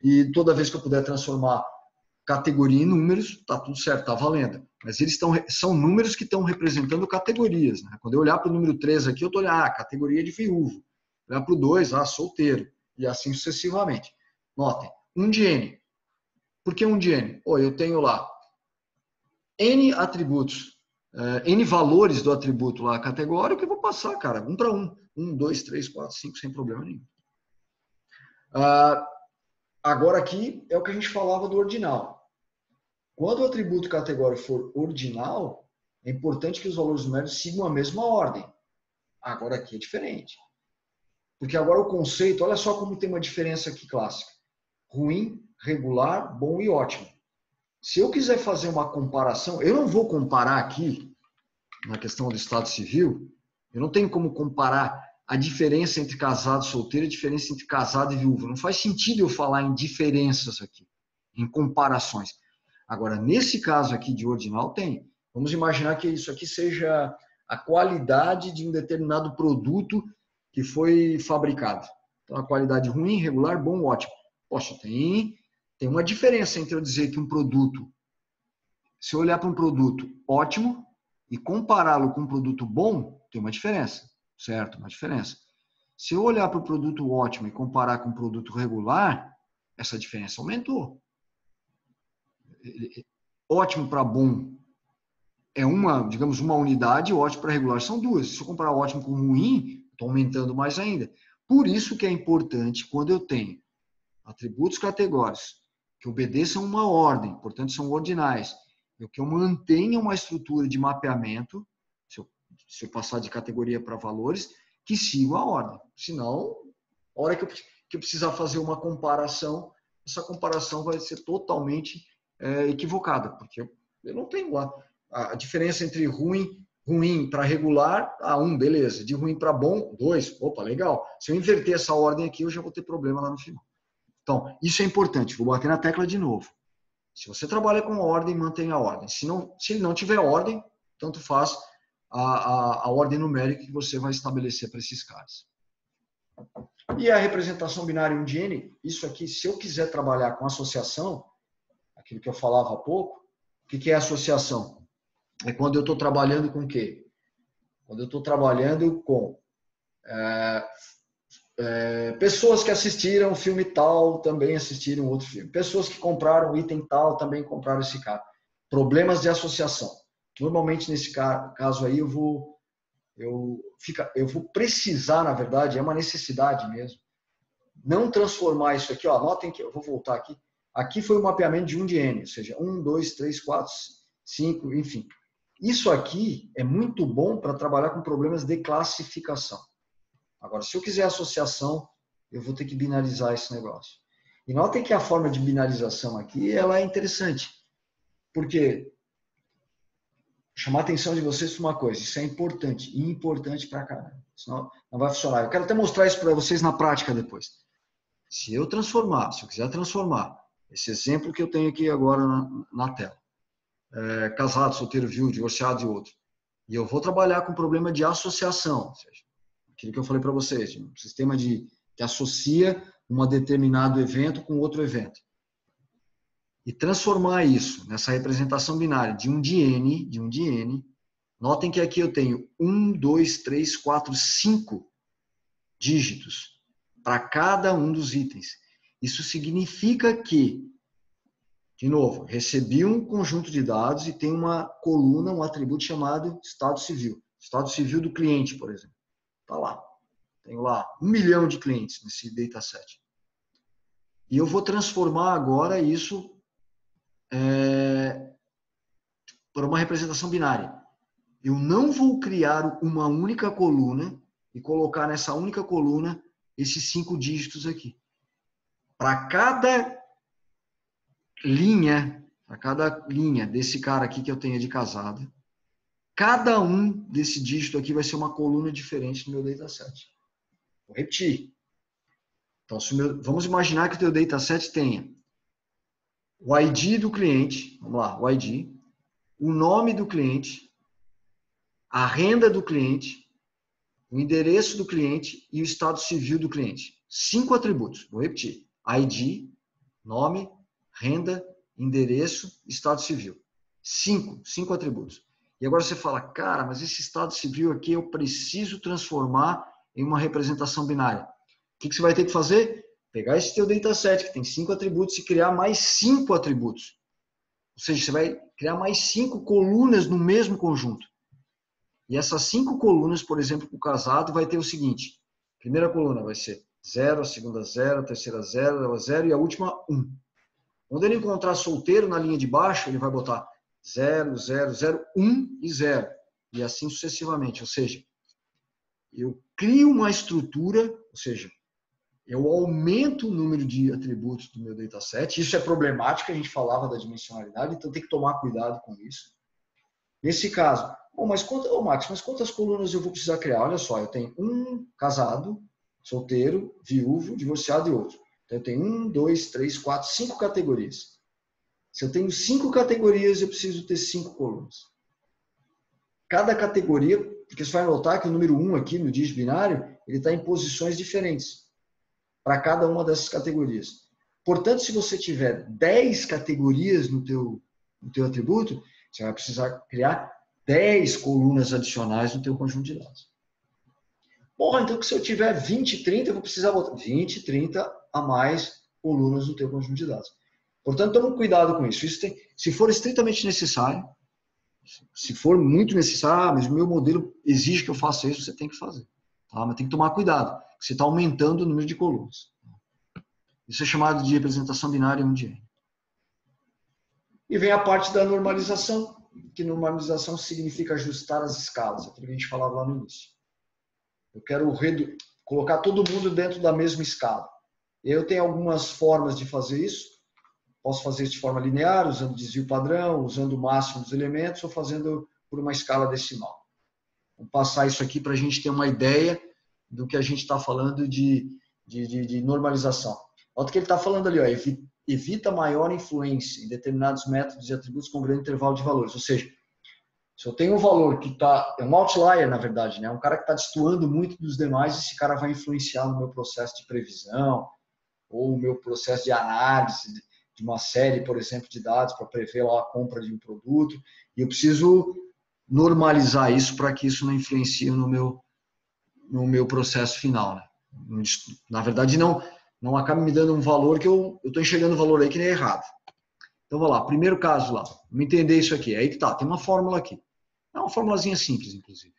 E toda vez que eu puder transformar categoria em números, está tudo certo, está valendo. Mas eles são números que estão representando categorias, né? Quando eu olhar para o número 3 aqui, eu estou olhando, categoria de viúvo. Olhar para o 2, solteiro. E assim sucessivamente. Notem, 1 de n. Por que 1 de n? Eu tenho lá n atributos, n valores do atributo lá categórico, eu vou passar, cara, 1 para 1. 1, 2, 3, 4, 5, sem problema nenhum. Agora aqui é o que a gente falava do ordinal. Quando o atributo categórico for ordinal, é importante que os valores numéricos sigam a mesma ordem. Agora aqui é diferente. Porque agora o conceito, olha só como tem uma diferença aqui clássica. Ruim, regular, bom e ótimo. Se eu quiser fazer uma comparação, eu não vou comparar aqui, na questão do Estado Civil, eu não tenho como comparar a diferença entre casado e solteiro, a diferença entre casado e viúvo. Não faz sentido eu falar em diferenças aqui, em comparações. Agora, nesse caso aqui de ordinal, tem. Vamos imaginar que isso aqui seja a qualidade de um determinado produto que foi fabricado. Então, a qualidade ruim, regular, bom, ótimo. Poxa, tem uma diferença entre eu dizer que um produto, se eu olhar para um produto ótimo e compará-lo com um produto bom, tem uma diferença, certo? Uma diferença. Se eu olhar para o produto ótimo e comparar com um produto regular, essa diferença aumentou. Ótimo para bom é uma, digamos, uma unidade, ótimo para regular são duas. Se eu comparar ótimo com ruim, estou aumentando mais ainda. Por isso que é importante, quando eu tenho atributos categóricos que obedeçam uma ordem, portanto são ordinais, que eu mantenha uma estrutura de mapeamento, se eu passar de categoria para valores, que sigam a ordem. Senão, a hora que eu precisar fazer uma comparação, essa comparação vai ser totalmente equivocada, porque eu não tenho lá a diferença entre ruim para regular, 1, beleza. De ruim para bom, 2, opa, legal. Se eu inverter essa ordem aqui, eu já vou ter problema lá no final. Então, isso é importante. Vou bater na tecla de novo. Se você trabalha com ordem, mantenha a ordem. Se ele não tiver ordem, tanto faz a ordem numérica que você vai estabelecer para esses caras. E a representação binária 1 de N, isso aqui, se eu quiser trabalhar com associação, aquilo que eu falava há pouco, o que é associação? É quando eu estou trabalhando com o quê? Quando eu estou trabalhando com pessoas que assistiram o filme tal, também assistiram outro filme. Pessoas que compraram o item tal, também compraram esse carro. Problemas de associação. Normalmente, nesse caso aí, eu vou precisar, na verdade, é uma necessidade mesmo, não transformar isso aqui, ó, notem que eu vou voltar aqui. Aqui foi o mapeamento de 1 de N, ou seja, 1, 2, 3, 4, 5, enfim. Isso aqui é muito bom para trabalhar com problemas de classificação. Agora, se eu quiser associação, eu vou ter que binarizar esse negócio. E notem que a forma de binarização aqui, ela é interessante. Porque chamar a atenção de vocês para uma coisa, isso é importante, e importante para caramba. Senão não vai funcionar. Eu quero até mostrar isso para vocês na prática depois. Se eu quiser transformar esse exemplo que eu tenho aqui agora na tela, casado, solteiro, viúvo, divorciado e outro, e eu vou trabalhar com problema de associação, ou seja, aquilo que eu falei para vocês, um sistema que associa um determinado evento com outro evento. E transformar isso nessa representação binária de 1 de N, notem que aqui eu tenho 1, 2, 3, 4, 5 dígitos para cada um dos itens. Isso significa que, de novo, recebi um conjunto de dados e tem uma coluna, um atributo chamado estado civil. Estado civil do cliente, por exemplo. Está lá. Tenho lá 1 milhão de clientes nesse dataset. E eu vou transformar agora isso para uma representação binária. Eu não vou criar uma única coluna e colocar nessa única coluna esses 5 dígitos aqui. Para cada linha desse cara aqui que eu tenho de casado, cada um desse dígito aqui vai ser uma coluna diferente no meu dataset. Vou repetir. Então, vamos imaginar que o teu dataset tenha o ID do cliente, vamos lá, o ID, o nome do cliente, a renda do cliente, o endereço do cliente e o estado civil do cliente. 5 atributos. Vou repetir. ID, nome, renda, endereço, estado civil. 5 atributos. E agora você fala, cara, mas esse estado civil aqui eu preciso transformar em uma representação binária. O que você vai ter que fazer? Pegar esse teu dataset, que tem 5 atributos, e criar mais 5 atributos. Ou seja, você vai criar mais 5 colunas no mesmo conjunto. E essas 5 colunas, por exemplo, para o casado, vai ter o seguinte. A primeira coluna vai ser 0, a segunda 0, a terceira 0, a 0 e a última 1. Quando ele encontrar solteiro na linha de baixo, ele vai botar 0, 0, 0, 1 e 0. E assim sucessivamente. Ou seja, eu crio uma estrutura, ou seja, eu aumento o número de atributos do meu dataset. Isso é problemático, a gente falava da dimensionalidade, então tem que tomar cuidado com isso. Nesse caso, Max, mas quantas colunas eu vou precisar criar? Olha só, eu tenho um casado, solteiro, viúvo, divorciado e outro. Então eu tenho 1, 2, 3, 4, 5 categorias. Se eu tenho 5 categorias, eu preciso ter 5 colunas. Cada categoria, porque você vai notar que o número 1 aqui no dígito binário, ele está em posições diferentes para cada uma dessas categorias. Portanto, se você tiver 10 categorias no teu atributo, você vai precisar criar 10 colunas adicionais no teu conjunto de dados. Porra, então se eu tiver 20, 30, eu vou precisar botar 20, 30 a mais colunas no teu conjunto de dados. Portanto, tome cuidado com isso. Se for estritamente necessário, se for muito necessário, mas o meu modelo exige que eu faça isso, você tem que fazer. Tá? Mas tem que tomar cuidado, porque você está aumentando o número de colunas. Isso é chamado de representação binária 1 de n. E vem a parte da normalização, que normalização significa ajustar as escalas, aquilo que a gente falava lá no início. Eu quero colocar todo mundo dentro da mesma escala. Eu tenho algumas formas de fazer isso. Posso fazer isso de forma linear, usando desvio padrão, usando o máximo dos elementos, ou fazendo por uma escala decimal. Vou passar isso aqui para a gente ter uma ideia do que a gente está falando de normalização. Olha o que ele está falando ali, ó, evita maior influência em determinados métodos e atributos com grande intervalo de valores. Ou seja, se eu tenho um valor que é um outlier, na verdade, né? Um cara que está destoando muito dos demais, esse cara vai influenciar no meu processo de previsão ou o meu processo de análise de uma série, por exemplo, de dados para prever lá a compra de um produto. E eu preciso normalizar isso para que isso não influencie no meu processo final, né? Na verdade, não acaba me dando um valor que eu estou enxergando o valor aí que nem é errado. Então, vamos lá. Primeiro caso lá. Vamos entender isso aqui. Aí que tá. Tem uma fórmula aqui. É uma formulazinha simples, inclusive.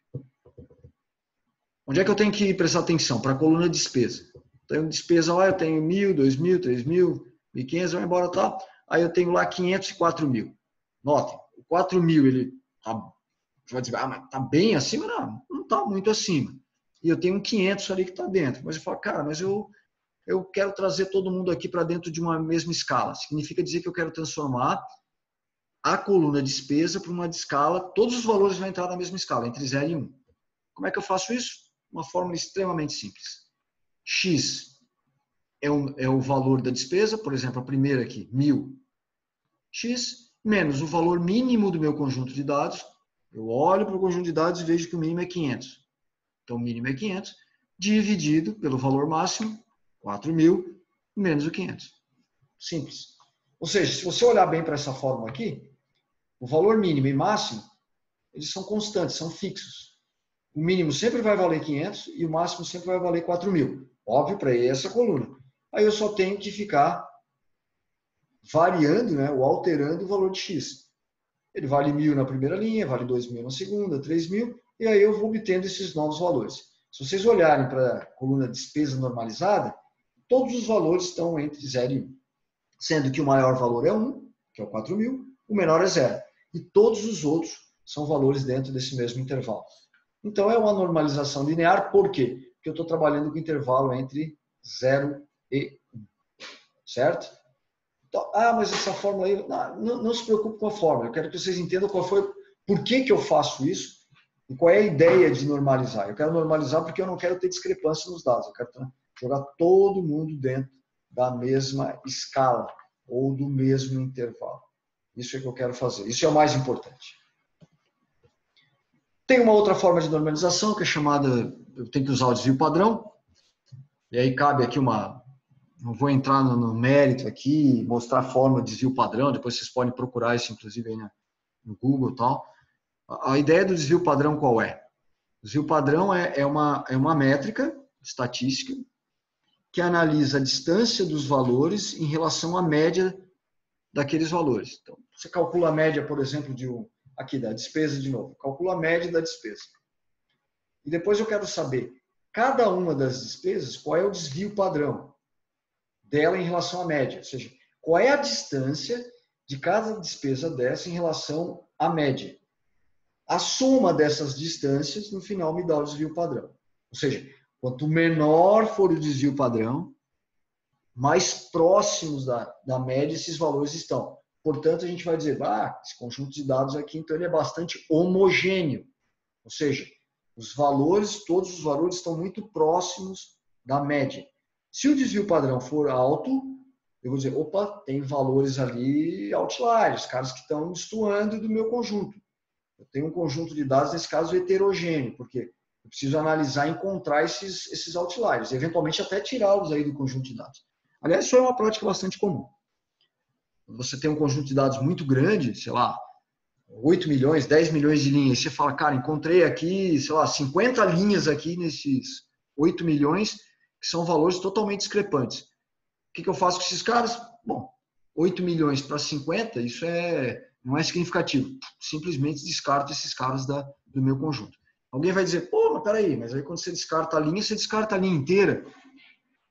Onde é que eu tenho que prestar atenção? Para a coluna despesa. Então, despesa lá, eu tenho 1.000, 2.000, 3.000, 1.500, vai embora, tá? Aí eu tenho lá 500 e 4.000. Notem, o 4.000, ele tá, você vai dizer, mas tá bem acima? Não tá muito acima. E eu tenho um 500 ali que está dentro. Mas eu falo, cara, mas eu quero trazer todo mundo aqui para dentro de uma mesma escala. Significa dizer que eu quero transformar a coluna despesa para uma escala, todos os valores vão entrar na mesma escala, entre 0 e 1. Como é que eu faço isso? Uma fórmula extremamente simples. X é o valor da despesa, por exemplo, a primeira aqui, 1.000. X menos o valor mínimo do meu conjunto de dados. Eu olho para o conjunto de dados e vejo que o mínimo é 500. Então, o mínimo é 500, dividido pelo valor máximo, 4.000, menos o 500. Simples. Ou seja, se você olhar bem para essa fórmula aqui, o valor mínimo e máximo, eles são constantes, são fixos. O mínimo sempre vai valer 500 e o máximo sempre vai valer 4.000. Óbvio, para essa coluna. Aí eu só tenho que ficar variando, né, ou alterando o valor de X. Ele vale 1.000 na primeira linha, vale 2.000 na segunda, 3.000, e aí eu vou obtendo esses novos valores. Se vocês olharem para a coluna despesa normalizada, todos os valores estão entre 0 e 1. Sendo que o maior valor é 1, que é o 4.000, o menor é 0. E todos os outros são valores dentro desse mesmo intervalo. Então, é uma normalização linear, por quê? Porque eu estou trabalhando com intervalo entre 0 e 1. Certo? Então, mas essa fórmula aí, não se preocupe com a fórmula. Eu quero que vocês entendam por que eu faço isso e qual é a ideia de normalizar. Eu quero normalizar porque eu não quero ter discrepância nos dados. Eu quero jogar todo mundo dentro da mesma escala ou do mesmo intervalo. Isso é que eu quero fazer. Isso é o mais importante. Tem uma outra forma de normalização que é chamada, eu tenho que usar o desvio padrão. E aí cabe aqui não vou entrar no mérito aqui, mostrar a forma de desvio padrão, depois vocês podem procurar isso inclusive aí no Google e tal. A ideia do desvio padrão qual é? O desvio padrão é uma métrica estatística que analisa a distância dos valores em relação à média daqueles valores. Então, você calcula a média, por exemplo, aqui da despesa de novo. Calcula a média da despesa. E depois eu quero saber, cada uma das despesas, qual é o desvio padrão dela em relação à média. Ou seja, qual é a distância de cada despesa dessa em relação à média. A soma dessas distâncias, no final, me dá o desvio padrão. Ou seja, quanto menor for o desvio padrão, mais próximos da média esses valores estão. Portanto, a gente vai dizer, esse conjunto de dados aqui, então ele é bastante homogêneo. Ou seja, todos os valores estão muito próximos da média. Se o desvio padrão for alto, eu vou dizer, opa, tem valores ali outliers, caras que estão destoando do meu conjunto. Eu tenho um conjunto de dados, nesse caso, heterogêneo, porque eu preciso analisar e encontrar esses outliers, eventualmente até tirá-los aí do conjunto de dados. Aliás, isso é uma prática bastante comum. Você tem um conjunto de dados muito grande, sei lá, 8 milhões, 10 milhões de linhas, e você fala, cara, encontrei aqui, sei lá, 50 linhas aqui nesses 8 milhões, que são valores totalmente discrepantes. O que eu faço com esses caras? Bom, 8 milhões para 50, isso não é significativo. Simplesmente descarto esses caras do meu conjunto. Alguém vai dizer, pô, mas peraí, mas aí quando você descarta a linha, você descarta a linha inteira.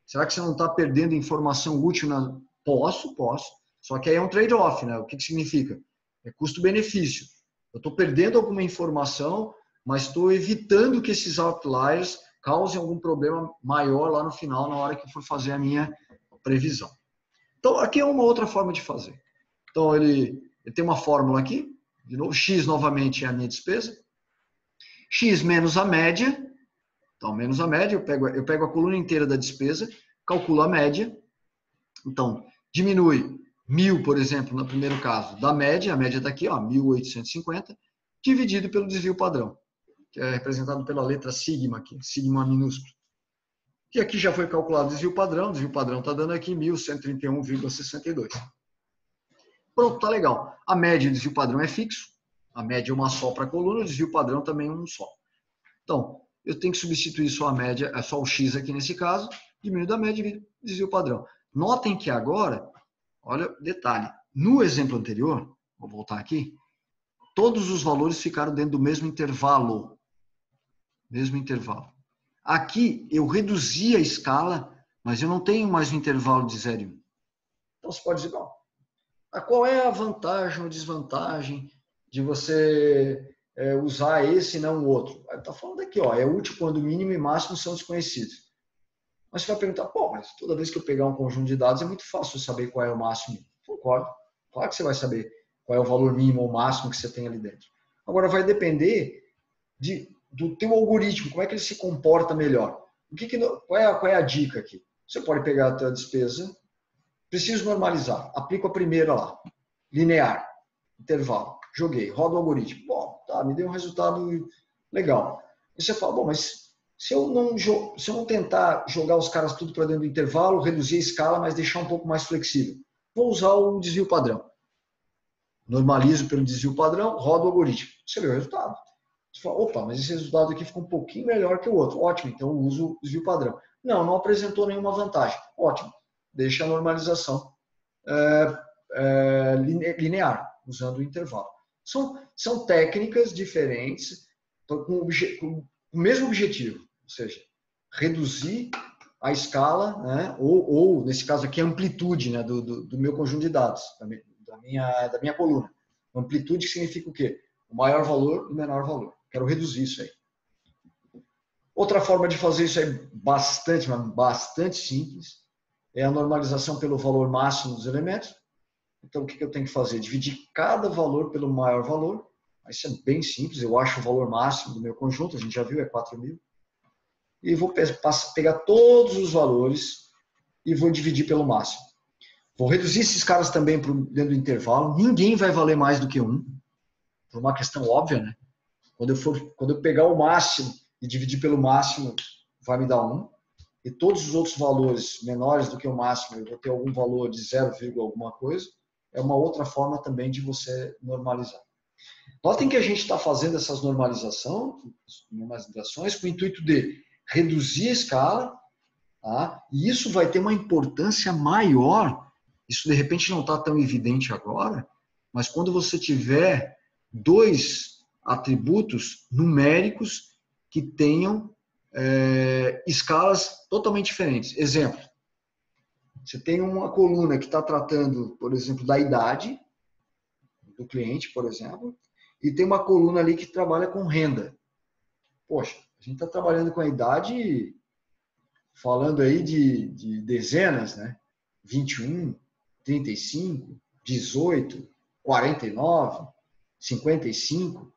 Será que você não está perdendo informação útil? Posso. Só que aí é um trade-off, né? O que significa? É custo-benefício. Eu estou perdendo alguma informação, mas estou evitando que esses outliers causem algum problema maior lá no final, na hora que for fazer a minha previsão. Então, aqui é uma outra forma de fazer. Então, ele tem uma fórmula aqui. De novo, x novamente é a minha despesa. X menos a média. Então, menos a média, eu pego a coluna inteira da despesa, calculo a média. Então, diminui 1.000, por exemplo, no primeiro caso, da média, a média daqui, 1.850, dividido pelo desvio padrão, que é representado pela letra sigma aqui, sigma minúsculo. E aqui já foi calculado o desvio padrão está dando aqui 1.131,62. Pronto, tá legal. A média do desvio padrão é fixo, a média é uma só para a coluna, o desvio padrão também é um só. Então, eu tenho que substituir só a média, só o x aqui nesse caso, diminuir da média e desvio padrão. Notem que agora, olha, detalhe, no exemplo anterior, vou voltar aqui, todos os valores ficaram dentro do mesmo intervalo. Aqui, eu reduzi a escala, mas eu não tenho mais um intervalo de 0 e 1. Então, você pode dizer, bom, qual é a vantagem ou desvantagem de você usar esse e não o outro? Está falando aqui, é útil quando o mínimo e máximo são desconhecidos. Mas você vai perguntar, mas toda vez que eu pegar um conjunto de dados é muito fácil saber qual é o máximo. Concordo. Claro que você vai saber qual é o valor mínimo ou máximo que você tem ali dentro. Agora vai depender do teu algoritmo, como é que ele se comporta melhor. Qual é a dica aqui? Você pode pegar a tua despesa, preciso normalizar, aplico a primeira lá, linear, intervalo, joguei, rodo o algoritmo. Bom, tá, me deu um resultado legal. E você fala, mas se eu não tentar jogar os caras tudo para dentro do intervalo, reduzir a escala, mas deixar um pouco mais flexível, vou usar o desvio padrão. Normalizo pelo desvio padrão, rodo o algoritmo. Você vê o resultado. Você fala, opa, mas esse resultado aqui ficou um pouquinho melhor que o outro. Ótimo, então eu uso o desvio padrão. Não apresentou nenhuma vantagem. Ótimo, deixa a normalização linear, usando o intervalo. São técnicas diferentes com o mesmo objetivo, ou seja, reduzir a escala, né, ou nesse caso aqui, a amplitude, né, do meu conjunto de dados, da minha coluna. Amplitude significa o quê? O maior valor e o menor valor. Quero reduzir isso aí. Outra forma de fazer isso é bastante simples, é a normalização pelo valor máximo dos elementos. Então, o que eu tenho que fazer? Dividir cada valor pelo maior valor. Isso é bem simples, eu acho o valor máximo do meu conjunto, a gente já viu, é 4.000. E vou pegar todos os valores e vou dividir pelo máximo. Vou reduzir esses caras também dentro do intervalo. Ninguém vai valer mais do que 1, por uma questão óbvia, né? Quando eu pegar o máximo e dividir pelo máximo, vai me dar 1. E todos os outros valores menores do que o máximo, eu vou ter algum valor de 0, alguma coisa. É uma outra forma também de você normalizar. Notem que a gente está fazendo essas normalizações com o intuito de reduzir a escala, tá? E isso vai ter uma importância maior. Isso, de repente, não está tão evidente agora, mas quando você tiver 2 atributos numéricos que tenham escalas totalmente diferentes. Exemplo, você tem uma coluna que está tratando, por exemplo, da idade do cliente, por exemplo, e tem uma coluna ali que trabalha com renda. Poxa, a gente está trabalhando com a idade, falando aí de dezenas, né? 21, 35. 18, 49, 55,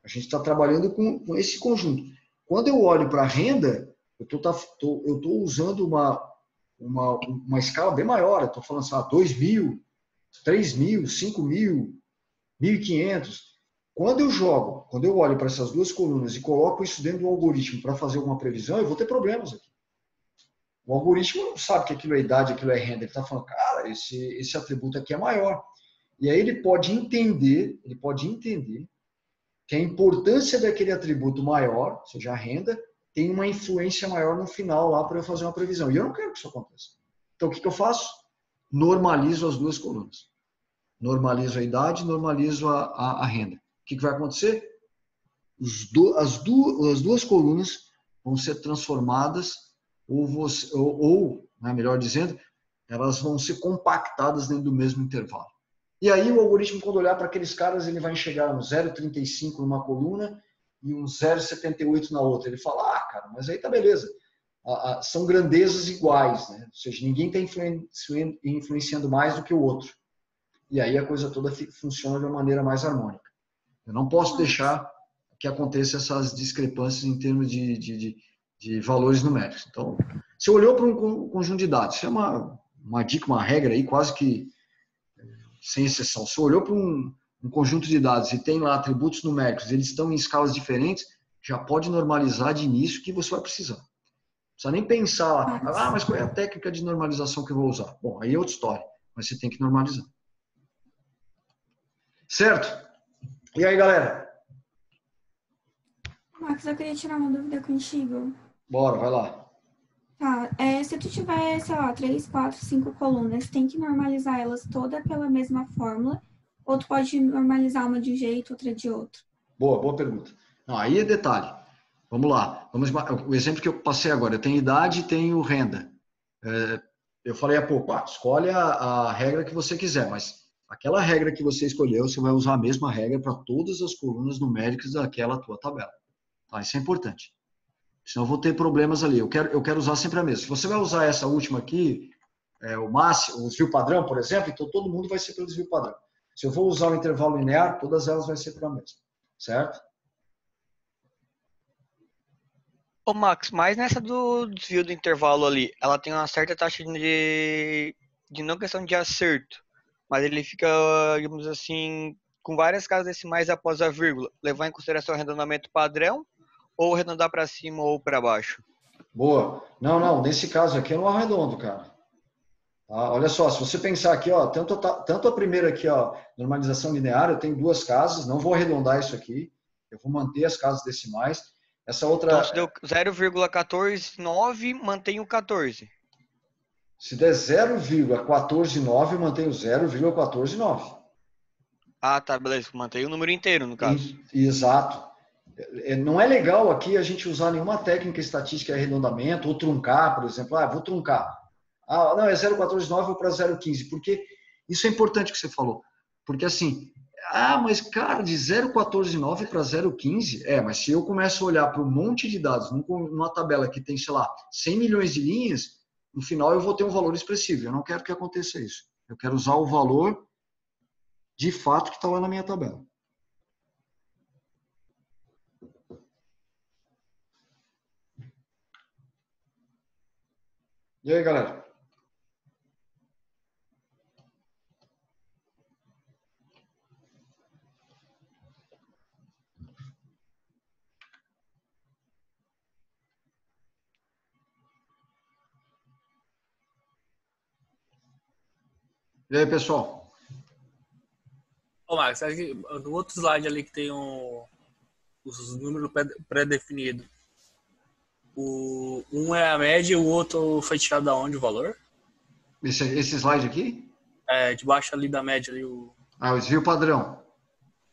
a gente está trabalhando com esse conjunto. Quando eu olho para a renda, eu estou usando uma escala bem maior. Eu estou falando assim, 2.000, 3.000, 5.000, 1.500. Quando eu olho para essas duas colunas e coloco isso dentro do algoritmo para fazer alguma previsão, eu vou ter problemas aqui. O algoritmo não sabe que aquilo é idade, aquilo é renda. Ele está falando, cara, esse atributo aqui é maior. E aí ele pode entender que a importância daquele atributo maior, ou seja, a renda, tem uma influência maior no final lá para eu fazer uma previsão. E eu não quero que isso aconteça. Então, o que eu faço? Normalizo as duas colunas. Normalizo a idade, normalizo a renda. O que vai acontecer? As duas colunas vão ser transformadas, ou melhor dizendo, elas vão ser compactadas dentro do mesmo intervalo. E aí o algoritmo, quando olhar para aqueles caras, ele vai enxergar um 0,35 numa coluna e um 0,78 na outra. Ele fala, cara, mas aí tá beleza. São grandezas iguais, né? Ou seja, ninguém está influenciando mais do que o outro. E aí a coisa toda funciona de uma maneira mais harmônica. Eu não posso deixar que aconteça essas discrepâncias em termos de valores numéricos. Então, você olhou para um conjunto de dados, isso é uma dica, uma regra aí, quase que sem exceção. Se olhou para um conjunto de dados e tem lá atributos numéricos, eles estão em escalas diferentes, já pode normalizar de início que você vai precisar. Não precisa nem pensar, mas qual é a técnica de normalização que eu vou usar? Bom, aí é outra história, mas você tem que normalizar. Certo? E aí, galera? Max, eu queria tirar uma dúvida contigo. Bora, vai lá. Tá, se tu tiver, sei lá, 3, 4, 5 colunas, tem que normalizar elas todas pela mesma fórmula? Ou tu pode normalizar uma de um jeito, outra de outro? Boa pergunta. Não, aí é detalhe. Vamos lá. O exemplo que eu passei agora, eu tenho idade e tenho renda. Eu falei há pouco, escolhe a regra que você quiser, mas aquela regra que você escolheu, você vai usar a mesma regra para todas as colunas numéricas daquela tua tabela. Tá? Isso é importante. Senão eu vou ter problemas ali. Eu quero usar sempre a mesma. Se você vai usar essa última aqui, o máximo, o desvio padrão, por exemplo, então todo mundo vai ser pelo desvio padrão. Se eu vou usar o intervalo linear, todas elas vão ser pela mesma. Certo? Ô Max, mas nessa do desvio do intervalo ali, ela tem uma certa taxa de não questão de acerto, mas ele fica, digamos assim, com várias casas decimais após a vírgula, levar em consideração o arredondamento padrão ou arredondar para cima ou para baixo? Boa. Não, nesse caso aqui eu não arredondo, cara. Olha só, se você pensar aqui, tanto a primeira aqui, normalização linear, eu tenho duas casas, não vou arredondar isso aqui, eu vou manter as casas decimais. Essa outra... Então, se deu 0,149, mantém o 14. Se der 0,149, eu mantenho 0,149. Tá, beleza. Mantém o número inteiro, no caso. Exato. Não é legal aqui a gente usar nenhuma técnica estatística de arredondamento, ou truncar, por exemplo. Vou truncar. Não, é 0,149 para 0,15. Porque isso é importante que você falou. Porque assim, mas cara, de 0,149 para 0,15, mas se eu começo a olhar para um monte de dados numa tabela que tem, sei lá, 100 milhões de linhas, no final eu vou ter um valor expressivo. Eu não quero que aconteça isso. Eu quero usar o valor de fato que está lá na minha tabela. E aí, galera? E aí, pessoal? Ô, Max, no outro slide ali que tem os números pré-definidos, um é a média e o outro foi tirado da onde o valor? Esse slide aqui? Debaixo ali da média ali. O desvio padrão.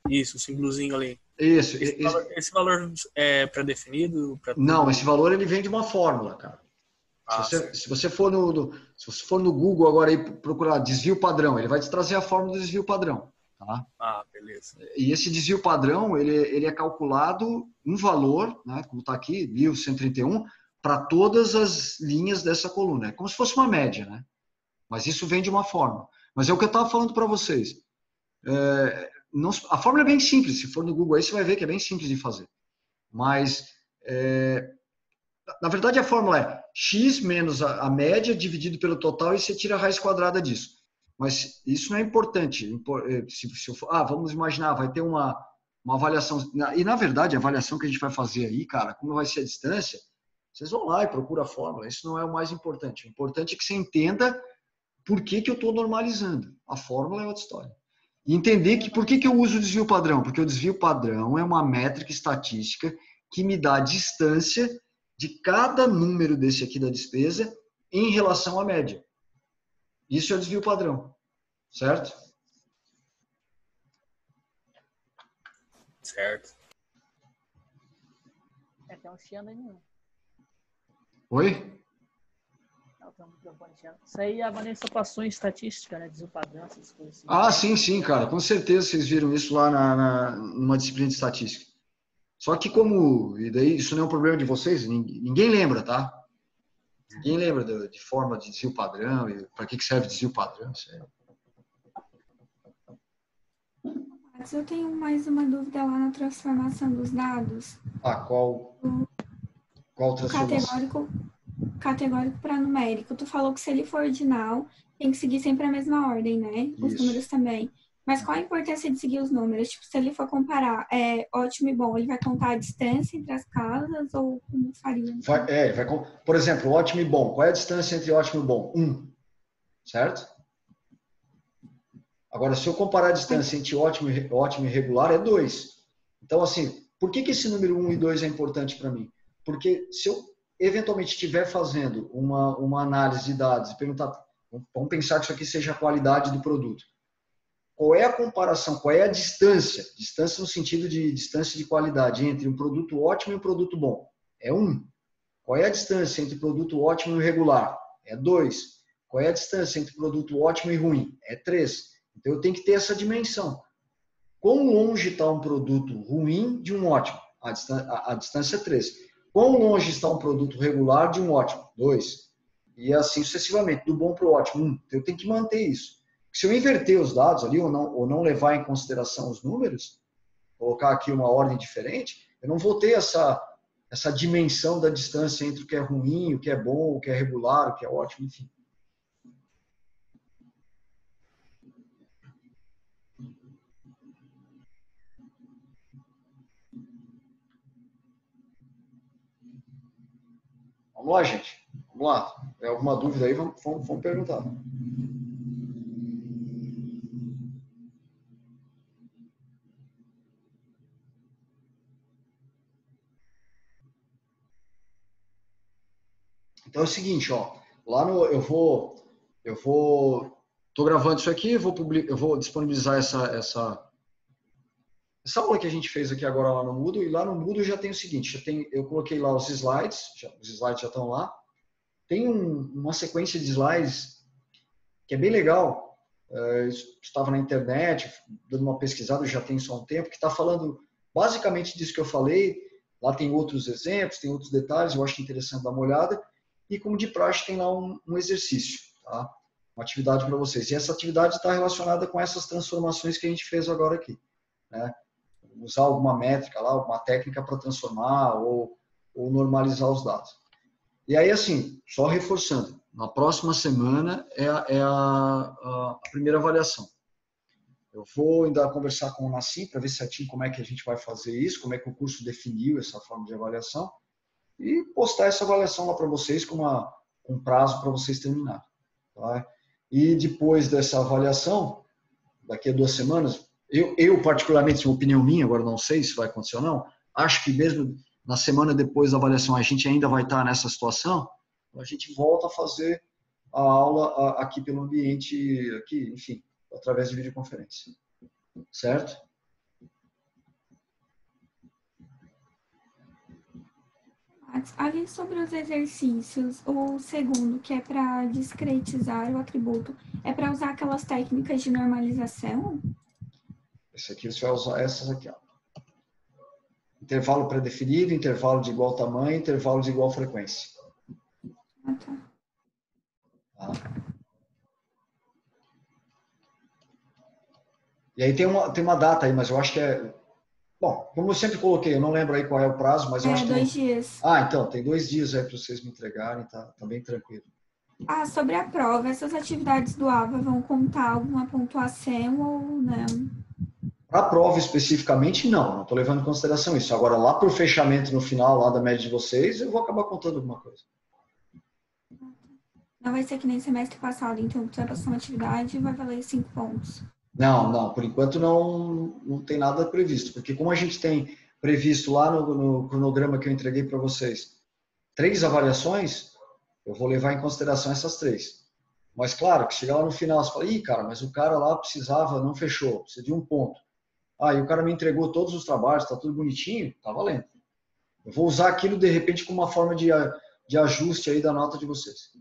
Isso, o símbolozinho ali. Isso. Esse valor é pré-definido? Não, esse valor ele vem de uma fórmula, cara. Se você for no Google agora e procurar desvio padrão, ele vai te trazer a fórmula do desvio padrão. Tá? Beleza. E esse desvio padrão, ele é calculado um valor, né, como está aqui, 1.131, para todas as linhas dessa coluna. É como se fosse uma média, né? Mas isso vem de uma fórmula. Mas é o que eu estava falando para vocês. A fórmula é bem simples. Se for no Google aí, você vai ver que é bem simples de fazer. Mas, na verdade, a fórmula é x menos a média dividido pelo total e você tira a raiz quadrada disso. Mas isso não é importante. Vamos imaginar, vai ter uma avaliação. E, na verdade, a avaliação que a gente vai fazer aí, cara, como vai ser a distância, vocês vão lá e procuram a fórmula. Isso não é o mais importante. O importante é que você entenda por que eu estou normalizando. A fórmula é outra história. E entender que por que eu uso o desvio padrão? Porque o desvio padrão é uma métrica estatística que me dá a distância de cada número desse aqui da despesa em relação à média. Isso é o desvio padrão, certo? Certo. Tem um chiando aí nenhum. Oi? Isso aí a Vanessa passou em estatística, né? Desvio padrão, essas coisas Sim, assim. sim, cara. Com certeza vocês viram isso lá numa disciplina de estatística. Só que e daí isso não é um problema de vocês, ninguém lembra, tá? Ninguém lembra de forma de desvio padrão e para que serve desvio padrão. Mas eu tenho mais uma dúvida lá na transformação dos dados. Qual transformação? Categórico para numérico. Tu falou que se ele for ordinal, tem que seguir sempre a mesma ordem, né? Os números também. Mas qual a importância de seguir os números? Tipo, se ele for comparar ótimo e bom, ele vai contar a distância entre as casas ou como faria? Por exemplo, ótimo e bom. Qual é a distância entre ótimo e bom? 1. Certo? Agora, se eu comparar a distância entre ótimo e regular, é 2. Então, assim, por que esse número 1 e 2 é importante para mim? Porque se eu eventualmente estiver fazendo uma análise de dados e perguntar, vamos pensar que isso aqui seja a qualidade do produto. Qual é a comparação, qual é a distância? Distância no sentido de distância de qualidade entre um produto ótimo e um produto bom. É 1. Qual é a distância entre o produto ótimo e o regular? É 2. Qual é a distância entre o produto ótimo e ruim? É 3. Então, eu tenho que ter essa dimensão. Quão longe está um produto ruim de um ótimo? A distância é 3. Quão longe está um produto regular de um ótimo? 2. E assim sucessivamente, do bom para o ótimo. 1. Então, eu tenho que manter isso. Se eu inverter os dados ali, ou não levar em consideração os números, colocar aqui uma ordem diferente, eu não vou ter essa dimensão da distância entre o que é ruim, o que é bom, o que é regular, o que é ótimo, enfim. Vamos lá, gente. Vamos lá. Tem alguma dúvida aí? Vamos perguntar. Então é o seguinte, ó. Tô gravando isso aqui, eu vou disponibilizar essa aula que a gente fez aqui agora lá no Moodle, e lá no Moodle já tem o seguinte, eu coloquei lá os slides já estão lá. Tem uma sequência de slides que é bem legal. Estava na internet, dando uma pesquisada, já tem só um tempo, que está falando basicamente disso que eu falei. Lá tem outros exemplos, tem outros detalhes, eu acho interessante dar uma olhada. E como de praxe tem lá um exercício, tá? Uma atividade para vocês. E essa atividade está relacionada com essas transformações que a gente fez agora aqui, né? Usar alguma métrica lá, alguma técnica para transformar ou normalizar os dados. E aí, assim, só reforçando, na próxima semana é a primeira avaliação. Eu vou ainda conversar com o Nassim para ver certinho como é que a gente vai fazer isso, como é que o curso definiu essa forma de avaliação, e postar essa avaliação lá para vocês com um prazo para vocês terminarem. Tá? E depois dessa avaliação, daqui a 2 semanas, eu particularmente, uma opinião minha, agora não sei se vai acontecer ou não, acho que mesmo na semana depois da avaliação a gente ainda vai estar nessa situação, a gente volta a fazer a aula aqui pelo ambiente, aqui, enfim, através de videoconferência. Certo? Ali sobre os exercícios, o segundo, que é para discretizar o atributo, é para usar aquelas técnicas de normalização? Esse aqui você vai usar essas aqui, ó. Intervalo pré-definido, intervalo de igual tamanho, intervalo de igual frequência. Ah, tá. Tá? E aí tem uma data aí, mas eu acho que é... Bom, como eu sempre coloquei, eu não lembro aí qual é o prazo, mas eu acho que 2 dias. Ah, então, tem 2 dias aí para vocês me entregarem, tá bem tranquilo. Ah, sobre a prova, essas atividades do AVA vão contar alguma pontuação ou não? Para a prova especificamente, não estou levando em consideração isso. Agora, lá para o fechamento no final, lá da média de vocês, eu vou acabar contando alguma coisa. Não vai ser que nem semestre passado, então tu vai passar uma atividade e vai valer 5 pontos. Não, por enquanto não tem nada previsto, porque como a gente tem previsto lá no cronograma que eu entreguei para vocês, 3 avaliações, eu vou levar em consideração essas 3. Mas claro, que chegar lá no final, você fala, ih, cara, mas o cara lá precisava, não fechou, precisa de 1 ponto. Ah, e o cara me entregou todos os trabalhos, está tudo bonitinho, tá valendo. Eu vou usar aquilo, de repente, como uma forma de ajuste aí da nota de vocês.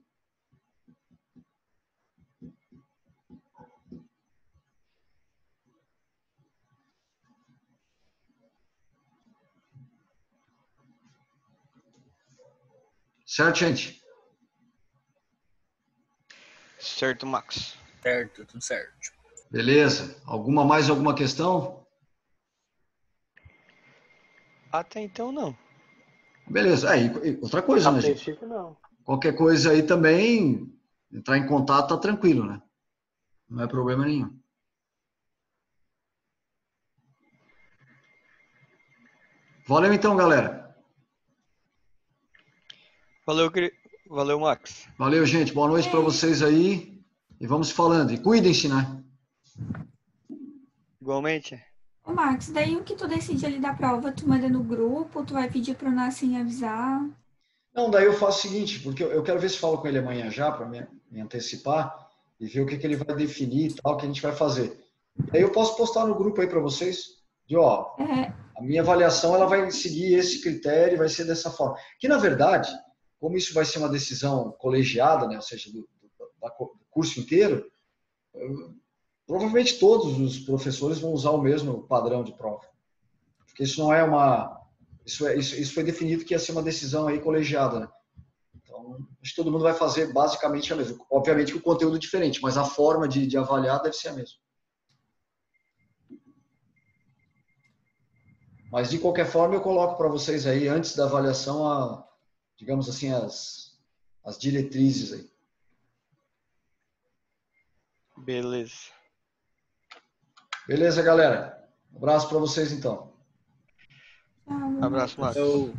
Certo, gente? Certo, Max. Certo, tudo certo. Beleza. Mais alguma questão? Até então, não. Beleza. E outra coisa, né, A gente? princípio, não. Qualquer coisa aí também, entrar em contato tá tranquilo, né? Não é problema nenhum. Valeu então, galera. Valeu, Max. Valeu, gente. Boa noite para vocês aí. E vamos falando. E cuidem-se, né? Igualmente. Ô, Max, daí o que tu decide ali da prova, tu manda no grupo, tu vai pedir pro Nassim avisar? Não, daí eu faço o seguinte, porque eu quero ver se falo com ele amanhã já, para me antecipar e ver o que ele vai definir e tal, o que a gente vai fazer. E aí eu posso postar no grupo aí para vocês, É, a minha avaliação ela vai seguir esse critério, vai ser dessa forma. Que, na verdade, como isso vai ser uma decisão colegiada, né, ou seja, do curso inteiro, provavelmente todos os professores vão usar o mesmo padrão de prova. Porque isso não é uma... Isso foi definido que ia ser uma decisão aí colegiada, né? Então, acho que todo mundo vai fazer basicamente a mesma. Obviamente que o conteúdo é diferente, mas a forma de avaliar deve ser a mesma. Mas, de qualquer forma, eu coloco para vocês aí, antes da avaliação, digamos assim, as diretrizes aí. Beleza. Beleza, galera? Um abraço para vocês, então. tchau. Abraço, Max. Eu